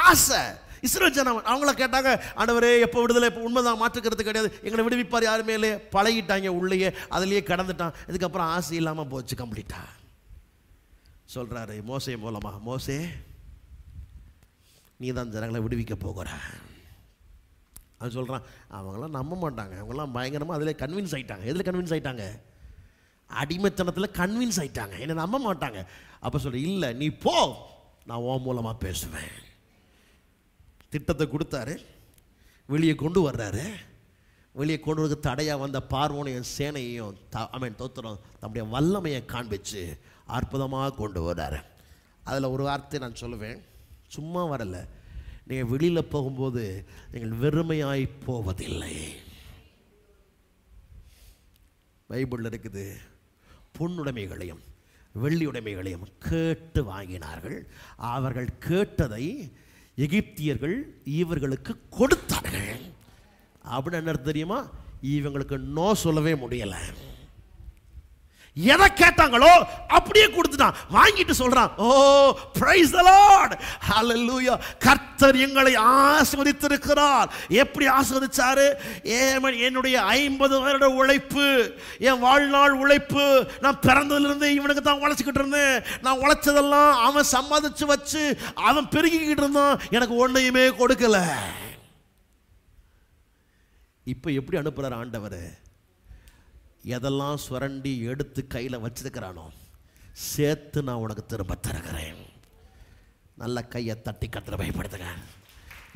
ஆசை. இஸ்ரவேல் ஜனம் அவங்கள கேட்டாங்க, ஆண்டவரே எப்போ விடுதலை? இப்போ உண்மைதான், மாற்றுக்கிறது கிடையாது. எங்களை விடுவிப்பார் யாருமே இல்லை. பழகிட்டாங்க, உள்ளேயே அதிலேயே கடந்துட்டான். இதுக்கப்புறம் ஆசை இல்லாமல் போச்சு கம்ப்ளீட்டா. சொல்றாரு மோசே மூலமா, மோசே நீ தான் ஜனங்களை விடுவிக்க போகிற. அது சொல்கிறான். அவங்களாம் நம்ப மாட்டாங்க. அவங்களாம் பயங்கரமாக அதில் கன்வின்ஸ் ஆகிட்டாங்க. எதில் கன்வின்ஸ் ஆகிட்டாங்க? அடிமைத்தனத்தில் கன்வின்ஸ் ஆகிட்டாங்க. என்னை நம்ப மாட்டாங்க. அப்போ சொல்ற, இல்லை நீ போ, நான் உன் மூலமாக பேசுவேன். திட்டத்தை கொடுத்தாரு, வெளியே கொண்டு வர்றாரு. வெளியே கொண்டு வரது தடையாக வந்த பார்வோனையும் சேனையையும் தோத்திரம் தம்முடைய வல்லமையை காண்பிச்சு அற்புதமாக கொண்டு வர்றாரு. அதில் ஒரு வார்த்தை நான் சொல்லுவேன், சும்மா வரலை. நீங்கள் வெளியில் போகும்போது நீங்கள் வெறுமையாய் போவதில்லை. பைபிளில் இருக்குது, பொன்னுடைமைகளையும் வெள்ளியுடைமைகளையும் கேட்டு வாங்கினார்கள். அவர்கள் கேட்டதை எகிப்தியர்கள் இவர்களுக்கு கொடுத்தார்கள். அப்படின்னு என்ன தெரியுமா? இவங்களுக்கு நோ சொல்லவே முடியலை. எதை கேட்டாங்களோ அப்படியே கொடுத்துட்டான். வாங்கிட்டு சொல்றான், ஓ பிரைஸ் தி லார்ட், ஹalleluya, கர்த்தர் எங்களை ஆசீர்வதித்திருக்கிறார். எப்படி ஆசீர்வதிச்சாரு? என்னுடைய 50 வருட உழைப்பு, என் வாழ்நாள் உழைப்பு, நான் பிறந்ததிலிருந்து இவனுக்கு தான் உழைச்சிக்கிட்டு இருந்தேன். நான் உழைச்சதெல்லாம் அவன் சம்பாதிச்சு வச்சு அவன் பெருகிக்கிட்டு இருந்தான். எனக்கு ஒன்றையுமே கொடுக்கல. இப்போ எப்படி அனுப்புறார் ஆண்டவர்? எதெல்லாம் சுரண்டி எடுத்து கையில் வச்சிருக்கிறானோ சேர்த்து நான் உனக்கு திரும்ப தருகிறேன். நல்ல கையை தட்டி கர்த்தரை பயப்படுத்துங்க.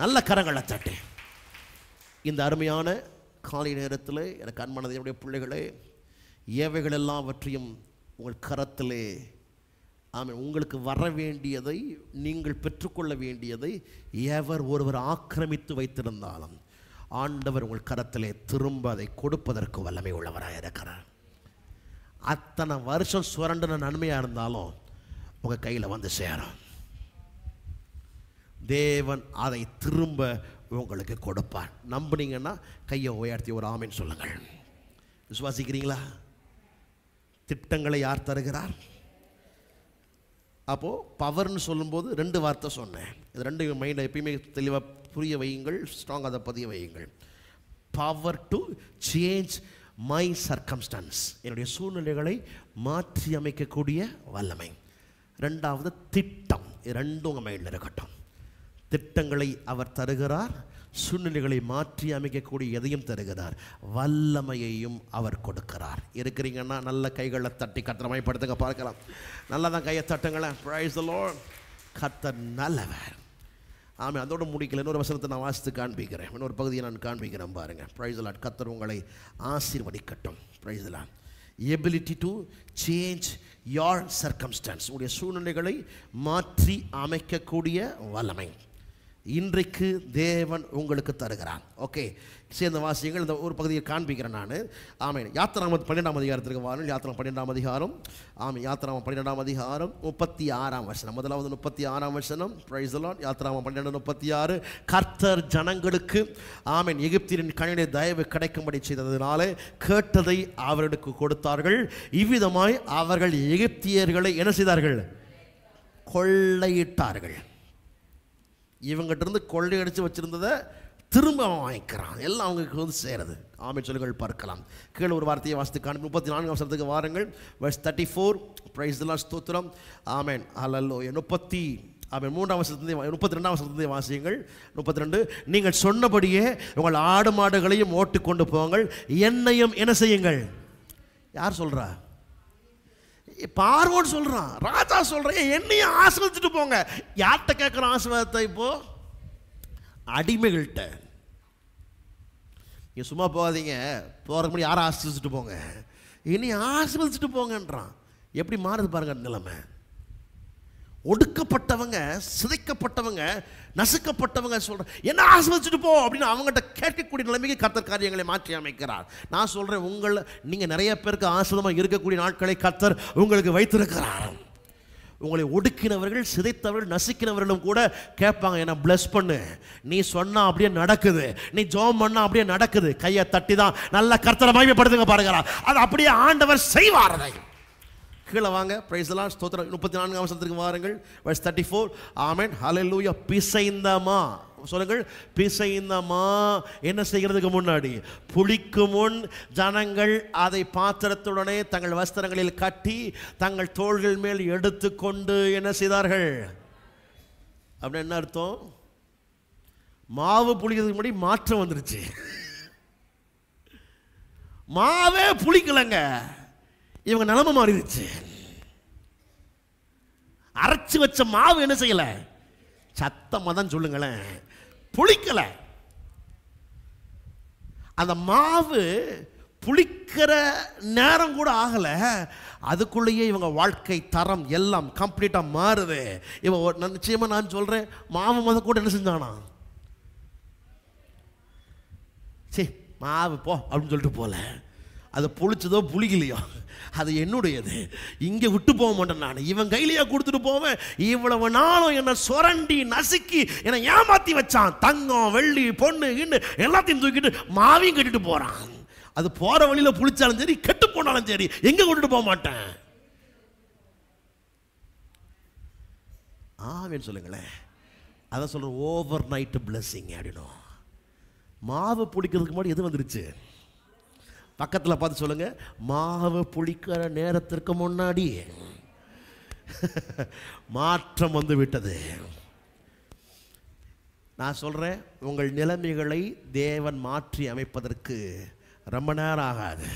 நல்ல கரங்களை தட்டி. இந்த அருமையான காலை நேரத்தில் எனக்கு அன்பானதையுடைய பிள்ளைகளே, ஏவைகள் எல்லாவற்றையும் உங்கள் கரத்திலே உங்களுக்கு வர வேண்டியதை, நீங்கள் பெற்றுக்கொள்ள வேண்டியதை எவர் ஒருவர் ஆக்கிரமித்து வைத்திருந்தாலும் ஆண்டவர் உங்கள் கரத்திலே திரும்ப அதை கொடுப்பதற்கு வல்லமை உள்ளவராக இருக்கிறார். அத்தனை வருஷம் சுரண்டின நன்மையாக இருந்தாலும் உங்கள் கையில் வந்து சேரும். தேவன் அதை திரும்ப உங்களுக்கு கொடுப்பார். நம்புனீங்கன்னா கையை உயர்த்தி ஒரு ஆமென் சொல்லுங்கள். விசுவாசிக்கிறீங்களா? திட்டங்களை யார் தருகிறார்? அப்போது பவர்னு சொல்லும்போது 2 வார்த்தை சொன்னேன். இது 2 மைண்டை எப்பயுமே தெளிவாக புரிய வையுங்கள், ஸ்ட்ராங் அதை பதிய வையுங்கள். Power to change my circumstances, என்னுடைய சூழ்நிலைகளை மாற்றி அமைக்கக்கூடிய வல்லமை. 2வது திட்டம். 2 உங்கள் மைண்டில் இருக்கட்டும். திட்டங்களை அவர் தருகிறார், சூழ்நிலைகளை மாற்றி அமைக்கக்கூடிய எதையும் தருகிறார், வல்லமையையும் அவர் கொடுக்கிறார். இருக்கிறீங்கன்னா நல்ல கைகளை தட்டி கர்த்தரமைப்படுத்துங்க பார்க்கலாம். நல்லா தான் கையை தட்டுங்களேன். Price the lord. கர்த்தர் நல்லவர். ஆமாம், அதோடு முடிக்கல. இன்னொரு வசனத்தை நான் வாசித்து காண்பிக்கிறேன். இன்னொரு பகுதியை நான் காண்பிக்கிறேன் பாருங்கள். Praise the lord. கர்த்தர் உங்களை ஆசீர்வதிக்கட்டும். Praise the lord. Ability to change your circumstance, உங்களுடைய சூழ்நிலைகளை மாற்றி அமைக்கக்கூடிய வல்லமை இன்றைக்கு தேவன் உங்களுக்கு தருகிறான். ஓகே, சேர்ந்த வாசியங்கள் இந்த ஒரு பகுதியை காண்பிக்கிறேன் நான். ஆமாம், யாத்திராகமம் 12ஆம் அதிகாரத்திற்கு வாருங்கள். யாத்திராகமம் 12ஆம் அதிகாரம். ஆமாம், யாத்திராகமம் 12ஆம் அதிகாரம் 36ஆம் வசனம். முதலாவது 36ஆம் வசனம். Price the Lord. யாத்திராகமம் 12:36. கர்த்தர் ஜனங்களுக்கு ஆமென் எகிப்தியரின் கண்ணிலே தயவு கிடைக்கும்படி செய்ததினாலே கேட்டதை அவர்களுக்கு கொடுத்தார்கள். இவ்விதமாய் அவர்கள் எகிப்தியர்களை என்ன செய்தார்கள்? கொள்ளையிட்டார்கள். இவங்கிட்ட இருந்து கொள்ளையடிச்சு வச்சிருந்ததை திரும்ப அவன் வாங்கிக்கிறான். எல்லாம் அவங்களுக்கு வந்து சேருது. ஆமென் சொல்லுங்கள் பார்க்கலாம். கீழே ஒரு வார்த்தையை வாசித்து காண்பி. 34ஆம் வசனத்துக்கு வாருங்கள். வெர்ஸ் 34. Price the Lord. ஸ்தோத்திரம். ஆமென். ஹல்லேலூயா. அவன் 3ஆம் வசனத்திலே 32ஆம் வசனத்திலே வாசியுங்கள். 32. நீங்கள் சொன்னபடியே உங்கள் ஆடு மாடுகளையும் ஓட்டிக்கொண்டு போங்கள், என்னையும் என்ன செய்யுங்கள். யார் சொல்றா? பார்வோன் சொல்றான், ராஜா சொல்றேன், என்னையும் ஆசீர்வதிச்சுட்டு போங்க. யார்கிட்ட கேட்கிற ஆசீர்வாதத்தை? இப்போ அடிமைகள்கிட்ட. நீங்க சும்மா போகாதீங்க, போறதுக்கு முன்னாடி யாரை ஆசீர்வதிச்சுட்டு போங்க, இனி ஆசீர்வதிச்சுட்டு போங்கன்றான். எப்படி மாறுது பாருங்க நிலைமை. ஒடுக்கப்பட்டவங்க, சிதைக்கப்பட்டவங்க, நசுக்கப்பட்டவங்க சொல்ற என்ன ஆசீர்வதிச்சுட்டு போ அப்படின்னு அவங்ககிட்ட கேட்கக்கூடிய நிலைமைக்கு கர்த்தர் காரியங்களை மாற்றி அமைக்கிறார். நான் சொல்றேன், நீங்க நிறைய பேருக்கு ஆசீர்வாதமாக இருக்கக்கூடிய நாட்களை கர்த்தர் உங்களுக்கு வைத்திருக்கிறார். உங்களை ஒடுக்கினவர்கள், சிதைத்தவர்கள், நசுக்கினவர்களும் கூட கேட்பாங்க, என்ன பிளஸ் பண்ணு, நீ சொன்னா அப்படியே நடக்குது, நீ ஜெபம் பண்ணா அப்படியே நடக்குது. கையை தட்டி தான் நல்ல கர்த்தரை மகிமைப்படுத்துங்க பாருங்களா, அது அப்படியே ஆண்டவர் செய்வார். அதை கீழே வாங்க, பிரைஸ் தி லார்ட், ஸ்தோத்திரம். 34ஆம் வசனத்துக்கு வாருங்கள், வெர்ஸ் 34. ஆமென், ஹல்லேலூயா. பிசைந்தமா சொல்லுங்கள். பிசைந்தமா என்ன செய்கிறதுக்கு முன்னாடி, புளிக்கும் முன் ஜனங்கள் அதை பாத்திரத்துடனே தங்கள் வஸ்திரங்களில் கட்டி தங்கள் தோள்கள் மேல் எடுத்துக்கொண்டு என்ன செய்தார்கள்? அப்படின்னு என்ன அர்த்தம்? மாவு புளிக்கிறதுக்கு முன்னாடி மாற்றம் வந்துருச்சு. மாவே புளிக்கலங்க, இவங்க நிலைமை மாறிடுச்சு. அரைச்சு வச்ச மாவு என்ன செய்யல? சத்தமா தான் சொல்லுங்களேன், புளிக்கல. அந்த மாவு புளிக்கிற நேரம் கூட ஆகல, அதுக்குள்ளேயே இவங்க வாழ்க்கை தரம் எல்லாம் கம்ப்ளீட்டா மாறுது. இவன் நிச்சயமா நான் சொல்றேன், மாவு முத கூட என்ன செஞ்சானா, சரி மாவு போ அப்படின்னு சொல்லிட்டு போல, அது புளிச்சதோ புளிக்கலையோ அது என்னுடையது, இங்கே விட்டு போக மாட்டேன் நான், இவன் கையிலேயே கொடுத்துட்டு போவேன். இவ்வளவு நாளும் என்னை சுரண்டி நசுக்கி என்னை ஏமாத்தி வச்சான், தங்கம் வெள்ளி பொண்ணு கிண்ணு எல்லாத்தையும் தூக்கிட்டு மாவையும் கட்டிட்டு போறான். அது போற வழியில புளிச்சாலும் சரி, கெட்டு போனாலும் சரி, எங்க கொண்டுட்டு போக மாட்டேன். ஆமென் சொல்லுங்களேன். அதான் சொல்ற ஓவர் நைட் பிளஸிங் அப்படின்னும். மாவு புளிக்கிறதுக்கு முன்னாடி எது வந்துருச்சு? பக்கத்தில் பார்த்து சொல்லுங்க, மாவு புளிக்கிற நேரத்திற்கு முன்னாடி மாற்றம் வந்து விட்டது. நான் சொல்றேன், உங்கள் நிலைமைகளை தேவன் மாற்றி அமைப்பதற்கு ரொம்ப நேரம் ஆகாது,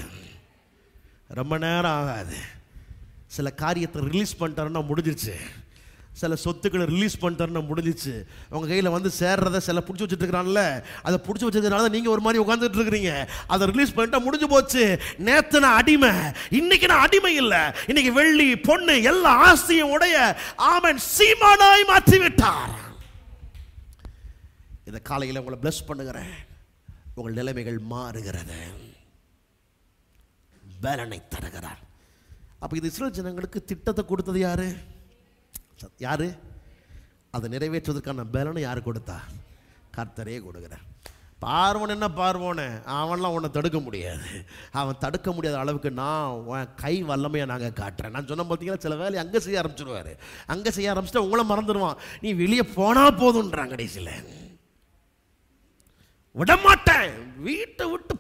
ரொம்ப நேரம் ஆகாது. சில காரியத்தை ரிலீஸ் பண்ணிட்டாருன்னா முடிஞ்சிருச்சு, சில சொத்துக்களை ரிலீஸ் பண்ணிட்டாருன்னா முடிஞ்சிச்சு. உங்கள் கையில் வந்து சேர்றதை சில பிடிச்சி வச்சுட்டு இருக்கிறான்ல, அதை பிடிச்சி வச்சதுனால நீங்கள் ஒரு மாதிரி உட்காந்துட்டு இருக்கிறீங்க. அதை ரிலீஸ் பண்ணிட்டா முடிஞ்சு போச்சு. நேற்று நான் அடிமை, இன்னைக்கு நான் அடிமை இல்லை. இன்னைக்கு வெள்ளி பொண்ணு எல்லா ஆசையும் உடைய ஆமென் சீமானாய் மாற்றி விட்டார். இந்த காலையில் உங்களை பிளஸ் பண்ணுகிறேன், உங்கள் நிலைமைகள் மாறுகிறது, பலனை தருகிறார். அப்போ இது இஸ்ரவேல் ஜனங்களுக்கு திட்டத்தை கொடுத்தது யாரு? யாரு? அதை நிறைவேற்றுவதற்கான பலனை யாரு கொடுத்தா? கர்த்தரே கொடுக்கிறார். பார்வோன் என்ன பார்வோன, அவன்லாம் உன்னை தடுக்க முடியாது. அவன் தடுக்க முடியாத அளவுக்கு நான் உன் கை வல்லமையை நாங்கள் காட்டுறேன். நான் சொன்ன பார்த்தீங்கன்னா, சில வேலையை அங்கே செய்ய ஆரம்பிச்சிடுவார். அங்கே செய்ய ஆரம்பிச்சுட்டா உங்களை மறந்துடுவான். நீ வெளியே போனால் போதுன்றான். கடைசியில் விடமாட்டேன், வீட்டை விட்டு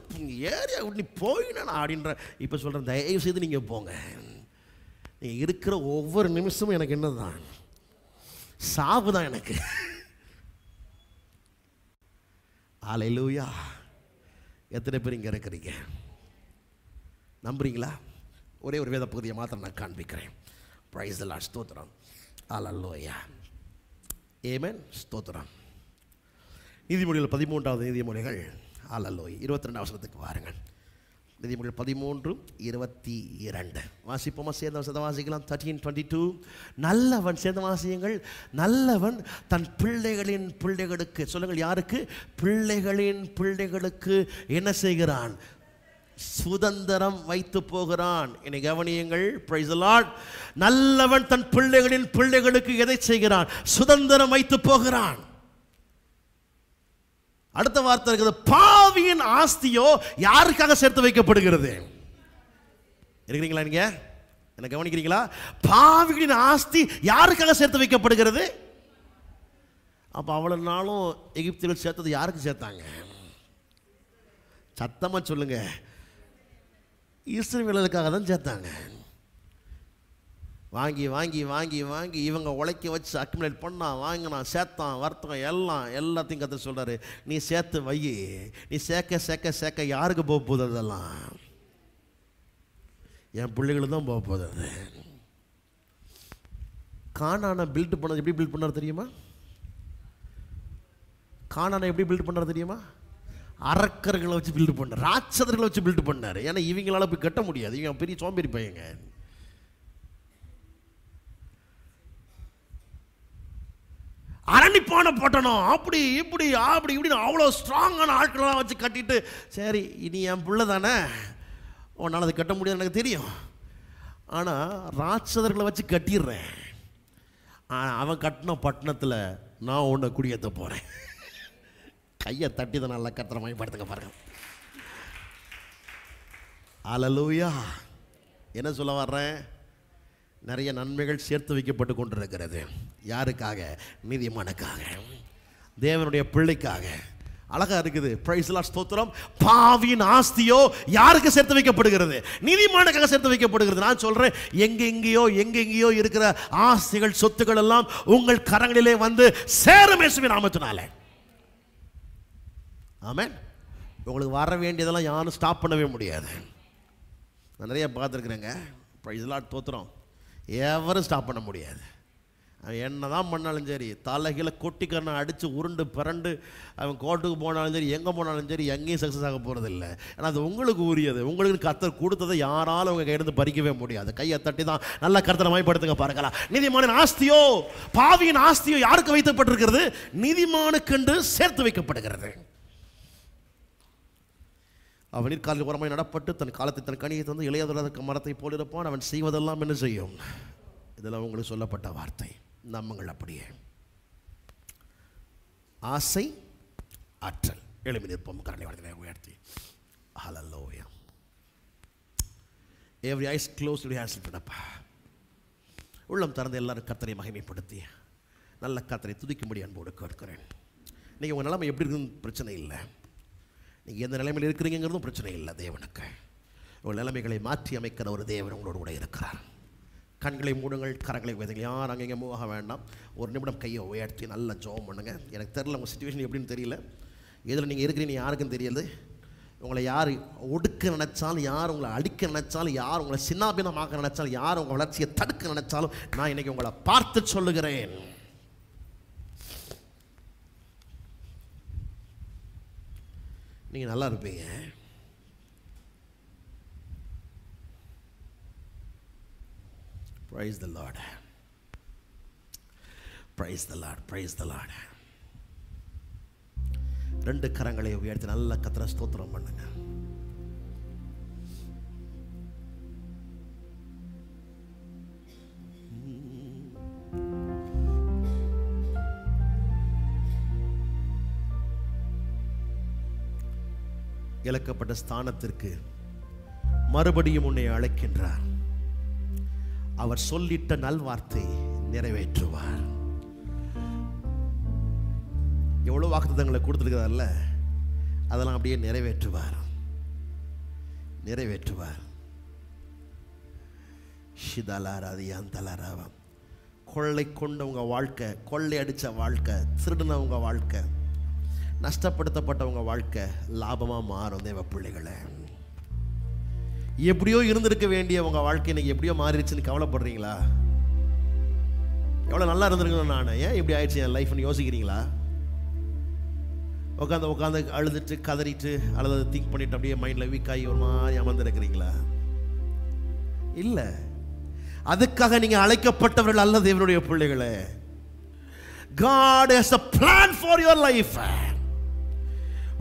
ஏரியா விட்டு நீ போயினா அப்படின்ற. இப்போ சொல்கிறேன், தயவு செய்து நீங்கள் போங்க. நீங்கள் இருக்கிற ஒவ்வொரு நிமிஷமும் எனக்கு என்னதான் சாவு தான் எனக்கு. அல்லேலூயா. எத்தனை பேர் இங்கே இருக்கிறீங்க? நம்புறீங்களா? ஒரே ஒரு வேத பகுதியை மாத்திரம் நான் காண்பிக்கிறேன். பிரைஸ் தி லார்ட், ஸ்தோத்திரம். அல்லேலூயா, ஆமென், ஸ்தோத்திரம். நீதிமொழிகள் 13வது நீதிமொழிகள், அல்லேலூயா, 22ஆம் வசனத்துக்கு வாருங்கள். நீதிமொழிகள் 13:22 வாசிப்போமா? சேர்ந்த வசனத்தை வாசிக்கலாம். 13:22. நல்லவன், சேர்ந்த வாசியங்கள். நல்லவன் தன் பிள்ளைகளின் பிள்ளைகளுக்கு, சொல்லுங்கள் யாருக்கு? பிள்ளைகளின் பிள்ளைகளுக்கு என்ன செய்கிறான்? சுதந்திரம் வைத்து போகிறான். என்னை கவனியுங்கள். Price the Lord. நல்லவன் தன் பிள்ளைகளின் பிள்ளைகளுக்கு எதை செய்கிறான்? சுதந்திரம் வைத்து போகிறான். அடுத்த வார்த்தை இருக்குது, பாவியின் ஆஸ்தியோ யாருக்காக சேர்த்து வைக்கப்படுகிறது? இருக்கிறீங்களா? நீங்க என்ன கவனிக்கிறீங்களா? பாவிகளின் ஆஸ்தி யாருக்காக சேர்த்து வைக்கப்படுகிறது? அப்ப அவ்வளவு நாளும் எகிப்தியர்கள் சேர்த்தது யாருக்கு சேர்த்தாங்க? சத்தமா சொல்லுங்க, இஸ்ரவேலுக்காக தான் சேர்த்தாங்க. வாங்கி வாங்கி வாங்கி வாங்கி இவங்க உழைக்க வச்சு அக்குமுலேட் பண்ணான், வாங்கினான், சேர்த்தான், வர்த்தகம் எல்லாத்தையும் கற்று சொல்கிறாரு, நீ சேர்த்து வை. நீ சேர்க்க சேர்க்க சேர்க்க யாருக்கு போக போகுது? அதெல்லாம் என் பிள்ளைகளும் தான் போக போகுது. அது கானானை பில்ட் பண்ணது எப்படி பில்ட் பண்ணார் தெரியுமா? கானானை எப்படி பில்ட் பண்ணார் தெரியுமா? அரக்கர்களை வச்சு பில்டு பண்ணார், ராட்சதர்களை வச்சு பில்டு பண்ணார். ஏன்னா இவங்களால போய் கட்ட முடியாது, இவங்க பெரிய சோம்பேறி பையங்க. அரணிப்பான பட்டணம் அப்படி இப்படி அப்படி இப்படின்னு அவ்வளோ ஸ்ட்ராங்கான ஆட்களெல்லாம் வச்சு கட்டிட்டு, சரி இனி என் பிள்ளை தானே, உன்னால் அது கட்ட முடியாது எனக்கு தெரியும், ஆனால் ராட்சதர்களை வச்சு கட்டிடுறேன். அவன் கட்டின பட்டணத்தில் நான் உன்னை குடியேற்ற போகிறேன். கையை தட்டி தான் நல்லா கத்திர மயப்படுத்துங்க பாருங்க. அல்லேலூயா. என்ன சொல்ல வர்றேன்? நிறைய நன்மைகள் சேர்த்து வைக்கப்பட்டு கொண்டிருக்கிறது. யாருக்காக? நீதிமானுக்காக, தேவனுடைய பிள்ளைக்காக. அழகா இருக்குது. பிரைஸ் தி லார்ட், ஸ்தோத்திரம். பாவியின் ஆஸ்தியோ யாருக்கு சேர்த்து வைக்கப்படுகிறது? நீதிமானுக்காக சேர்த்து வைக்கப்படுகிறது. நான் சொல்றேன், எங்கெங்கேயோ இருக்கிற ஆஸ்திகள் சொத்துக்கள் எல்லாம் உங்கள் கரங்களிலே வந்து சேரும் இயேசுவின் நாமத்தினாலே. ஆமென். உங்களுக்கு வர வேண்டியதெல்லாம் யாரும் ஸ்டாப் பண்ணவே முடியாது. நான் நிறைய பார்த்துருக்குறேங்க. பிரைஸ் தி லார்ட், ஸ்தோத்திரம். எவரும் ஸ்டாப் பண்ண முடியாது. அவன் என்ன தான் பண்ணாலும் சரி, தலைகீழ கொட்டிக்கரணை அடித்து உருண்டு பிறண்டு அவன் கோர்ட்டுக்கு போனாலும் சரி, எங்கே போனாலும் சரி, எங்கேயும் சக்ஸஸ் ஆக போகிறது இல்லை. ஏன்னா அது உங்களுக்கு உரியது. உங்களுக்கு கர்த்தர் கொடுத்ததை யாராலும் உங்கள் கையிலிருந்து பறிக்கவே முடியாது. கையை தட்டி தான் நல்லா கர்த்தரை மயப்படுத்துங்க பார்க்கலாம். நீதிமானின் ஆஸ்தியோ பாவியின் ஆஸ்தியோ யாருக்கு வைக்கப்பட்டிருக்கிறது? நீதிமானுக்கென்று சேர்த்து வைக்கப்படுகிறது. அவன் நீர்க்காலில் உரமாய் நடப்பட்டு தன் காலத்தை தன் கனியை தந்து இளையதொடர்க்க மரத்தை போல் இருப்பான். அவன் செய்வதெல்லாம் என்ன செய்யும்? இதெல்லாம் உங்களுக்கு சொல்லப்பட்ட வார்த்தை. நம்புங்கள் அப்படியே. ஆசை, ஆற்றல். எழுப்பி நிற்போம், கரங்களை வளர்த்து உயர்த்தி. Hallelujah. Every eyes closed, your hands lifted up. உள்ளம் திறந்து எல்லாரும் கர்த்தரை மகிமைப்படுத்தி நல்ல கர்த்தரை துதிக்கும்படி அன்போடு கேட்கிறேன். நீங்கள் உங்கள் நிலைமை எப்படி இருக்குன்னு பிரச்சனை இல்லை. நீங்கள் எந்த நிலைமையில் இருக்கிறீங்கிறதும் பிரச்சனை இல்லை. தேவனுக்கு உங்கள் நிலைமைகளை மாற்றி அமைக்கிற ஒரு தேவன் உங்களோடு கூட இருக்கிறார். கண்களை மூடுங்கள், கரங்களை உயர்த்துங்க. யாரும் அங்கங்கே மூவ் ஆக வேண்டாம். ஒரு நிமிடம் கையை உயர்த்தி நல்லா ஜெபம் பண்ணுங்க. எனக்கு தெரியல உங்கள் சிச்சுவேஷன் எப்படின்னு தெரியல, எதில் நீங்கள் இருக்கிறீங்க யாருக்கும் தெரியல. உங்களை யார் ஒடுக்க நினைச்சாலும், யார் உங்களை அடிக்க நினைச்சாலும், யார் உங்களை சின்னாபின்னமாக்க நினைச்சாலும், யார் உங்கள் வளர்ச்சியை தடுக்க நினைச்சாலும், நான் இன்றைக்கி உங்களை பார்த்து சொல்லுகிறேன், நீங்கள் நல்லா இருப்பீங்க. Praise the Lord. Praise the Lord. Praise the Lord. ரெண்டு கரங்களை உயர்த்தி நல்ல கர்த்தரை ஸ்தோத்திரம் பண்ணுங்க. இழக்கப்பட்ட ஸ்தானத்திற்கு மறுபடியும் உன்னை அழைக்கின்றார். அவர் சொல்லிட்ட நல்வார்த்தை நிறைவேற்றுவார். எவ்வளோ வாக்குத்தத்தங்களை கொடுத்துருக்கிறார்ல, அதெல்லாம் அப்படியே நிறைவேற்றுவார். கொள்ளை கொண்ட உங்கள் வாழ்க்கை, கொள்ளை அடித்த வாழ்க்கை, திருடின உங்கள் வாழ்க்கை, நஷ்டப்படுத்தப்பட்டவங்க வாழ்க்கை லாபமாக மாறும். தேவ பிள்ளைகளை, எப்படியோ இருந்திருக்க வேண்டிய உங்கள் வாழ்க்கை இன்னைக்கு எப்படியோ மாறிடுச்சுன்னு கவலைப்படுறீங்களா? எவ்வளோ நல்லா இருந்திருக்கணும் நான், ஏன் இப்படி ஆயிடுச்சு என் லைஃப்னு யோசிக்கிறீங்களா? உட்காந்து அழுதுட்டு கதறிட்டு அல்லது திங்க் பண்ணிட்டு அப்படியே மைண்டில் வீக்காகி ஒரு மாதிரி அமர்ந்துருக்கிறீங்களா? இல்லை, அதுக்காக நீங்கள் அழைக்கப்பட்டவர்கள் அல்ல தேவனுடைய பிள்ளைகளே. God has a plan for your life.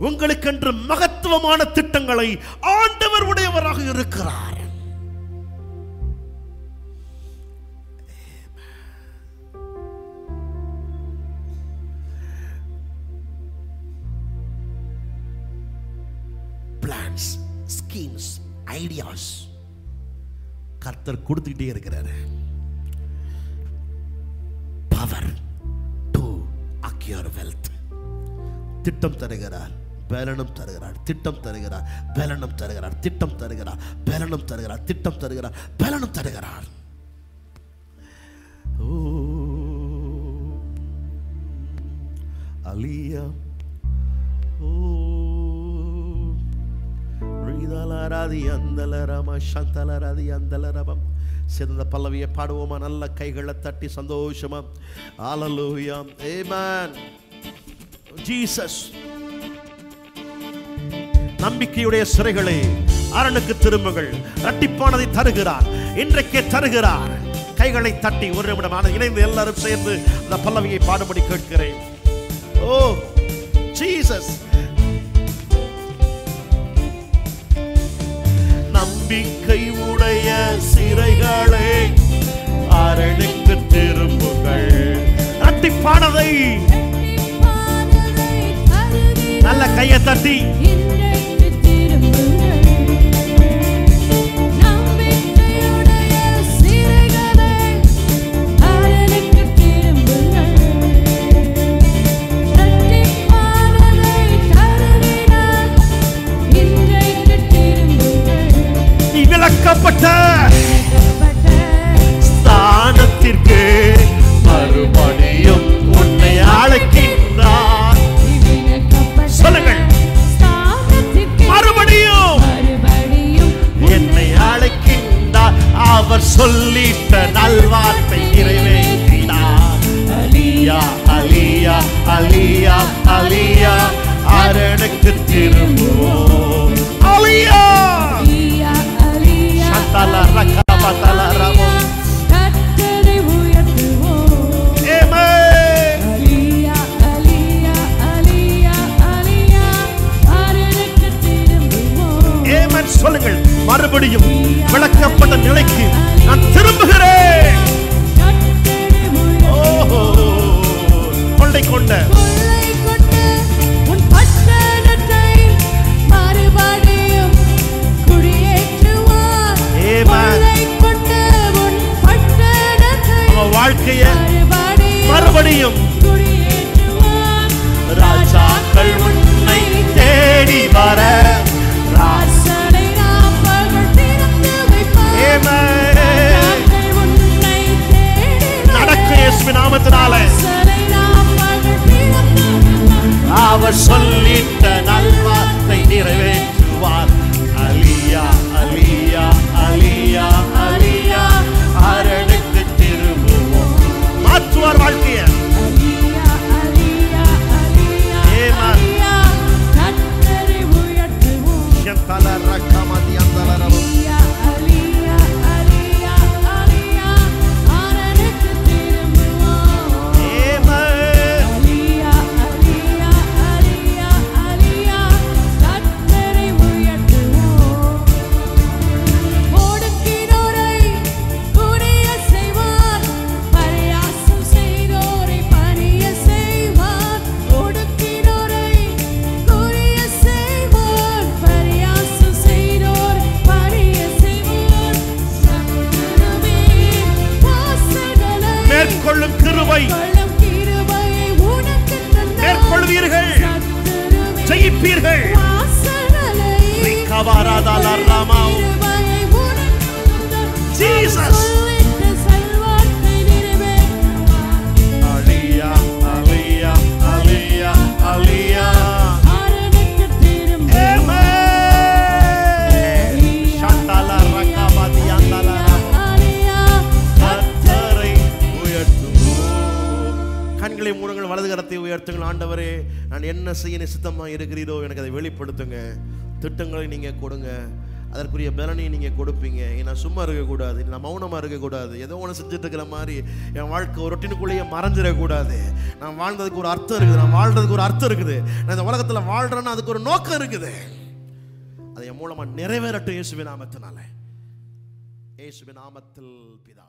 உங்களுக்கென்று மகத்துவமான திட்டங்களை ஆண்டவர் உடையவராக இருக்கிறார். பிளான்ஸ், ஸ்கீம்ஸ், ஐடியாஸ் கர்த்தர் கொடுத்துக்கிட்டே இருக்கிறார். Power to அக்யூர் wealth. திட்டம் தருகிறார், பலனும் தருகிறார். திட்டம் தருகிறார், பலனும் தருகிறார். திட்டம் தருகிறார், பலனும் தருகிறார். திட்டம் தருகிறார், பலனும் தருகிறார். அலியா ரீதலராதி அந்தலரம சந்தலராதி அந்தலரபம். சேர்ந்த பல்லவியை பாடுவோமா? நல்ல கைகளை தட்டி சந்தோஷமா. ஹல்லேலூயா, ஆமென். ஜீசஸ் நம்பிக்கையுடைய சிறைகளே அரணுக்கு திரும்புங்கள், இரட்டிப்பானதை தருகிறார், இன்றைக்கே தருகிறார். கைகளை தட்டி ஒரு நிமிடமான இணைந்து எல்லாரும் சேர்ந்து அந்த பல்லவியை பாடும்படி கேட்கிறேன். ஓ ஜீசஸ், நம்பிக்கை உடைய சிறைகளே அரணுக்கு திரும்புங்கள், இரட்டிப்பானதை. நல்ல கையை தட்டி விலக்கப்பட்ட ஸ்தானத்திற்கு மறுபடியும் உன்னை அழைக்கின்றார். சொல்லுங்கள், மறுபடியும் என்னை அழைக்கின்றார். அவர் சொல்லிட்ட நல்வார்த்தை நிறைவேற்றினார். அலியா அலியா அலியா அலியா அரணுக்கு திரும்புவோம். அலியா கர்த்தரை உயர்த்துவோம். ஆமென். அலியா அலியா அலியா அலியா அரணுக்கு திரும்புவோம். ஆமென். சொல்லுங்கள், மறுபடியும் விளக்கப்பட்ட நிலைக்கு நான் திரும்புகிறேன். ஓஹோ, கொள்ளை கொண்ட உன் பட்டணத்தை மறுபடியும் குடியேற்றுவார். வாழ்க்கையை மறுபடியும் குடியேற்றுவார். ராஜாக்கள் உன்னை தேடி வர ராசனை ராப்பகல் திறந்து வைப்பார். ராஜாக்கள் உன்னை தேடி வர நடக்கும் இயேசுவின் நாமத்தினாலே ராசனை ராப்பகல் திறந்து வைப்பார். அவர் சொல்லிட்ட நல்வார்த்தை நிறைவேற்றுவார். அலியா அலியா அலியா அலியா அரணுக்கு திரும்புவோம். மாற்றுவார் வாழ்க்கையை. அலியா அலியா அலியா அலியா கர்த்தரை உயர்த்துவோம். அலியா அலியா அலியா அலியா அரணுக்கு திரும்புவோம். அலியா அலியா அலியா அலியா கர்த்தரை உயர்த்துவோம். ஒடுக்கினோரை குடிய செய்வார், பரியாசம் செய்தோரை பணிய செய்வார். ஒடுக்கினோரை குடிய செய்வார், பரியாசம் செய்தோரை பணிய செய்வார். சத்துருவே வாசல்களை மேற்கொள்ளும் கிருபை கொள்ளும் கிருபையை உனக்கு தந்தார். மேற்கொள்வீர்கள், சத்துருவே ஜெயிப்பீர்கள். வாசல்களை ரிகவாராதாலராமாவ். கிருபையை உனக்கு தந்தார். ஜீசஸ். சொல்லிட்ட செல்வாக்கை நிறைவேற்றுவார். அலியா அலியா அலியா அலியா அரணுக்கு திரும்புவோம். ஆமென். ஷண்டலா ரகமதி அந்தலரா அலியா கர்த்தரை உயர்த்துவோம். கண்களை மூடுங்கள், வலது கரத்தை உயர்த்துங்கள். ஆண்டவரே, நான் என்ன செய்ய நிசித்தமாக இருக்கிறீரோ எனக்கு அதை வெளிப்படுத்துங்க. திட்டங்களை நீங்கள் கொடுங்க, அதற்குரிய பலனை நீங்கள் கொடுப்பீங்க. நான் சும்மா இருக்கக்கூடாது, நான் மௌனமாக இருக்கக்கூடாது, ஏதோ ஒன்று செஞ்சுட்டு இருக்கிற மாதிரி என் வாழ்க்கை ஒரு ரொட்டினுக்குள்ளேயே மறைஞ்சிடக்கூடாது. நான் வாழ்ந்ததுக்கு ஒரு அர்த்தம் இருக்குது, நான் வாழ்றதுக்கு ஒரு அர்த்தம் இருக்குது, நான் இந்த உலகத்தில் வாழ்கிறேன்னா அதுக்கு ஒரு நோக்கம் இருக்குது. அதை என் மூலமாக நிறைவேறட்டும் இயேசுவின் நாமத்தினால. இயேசுவின் நாமத்தில் பிதா.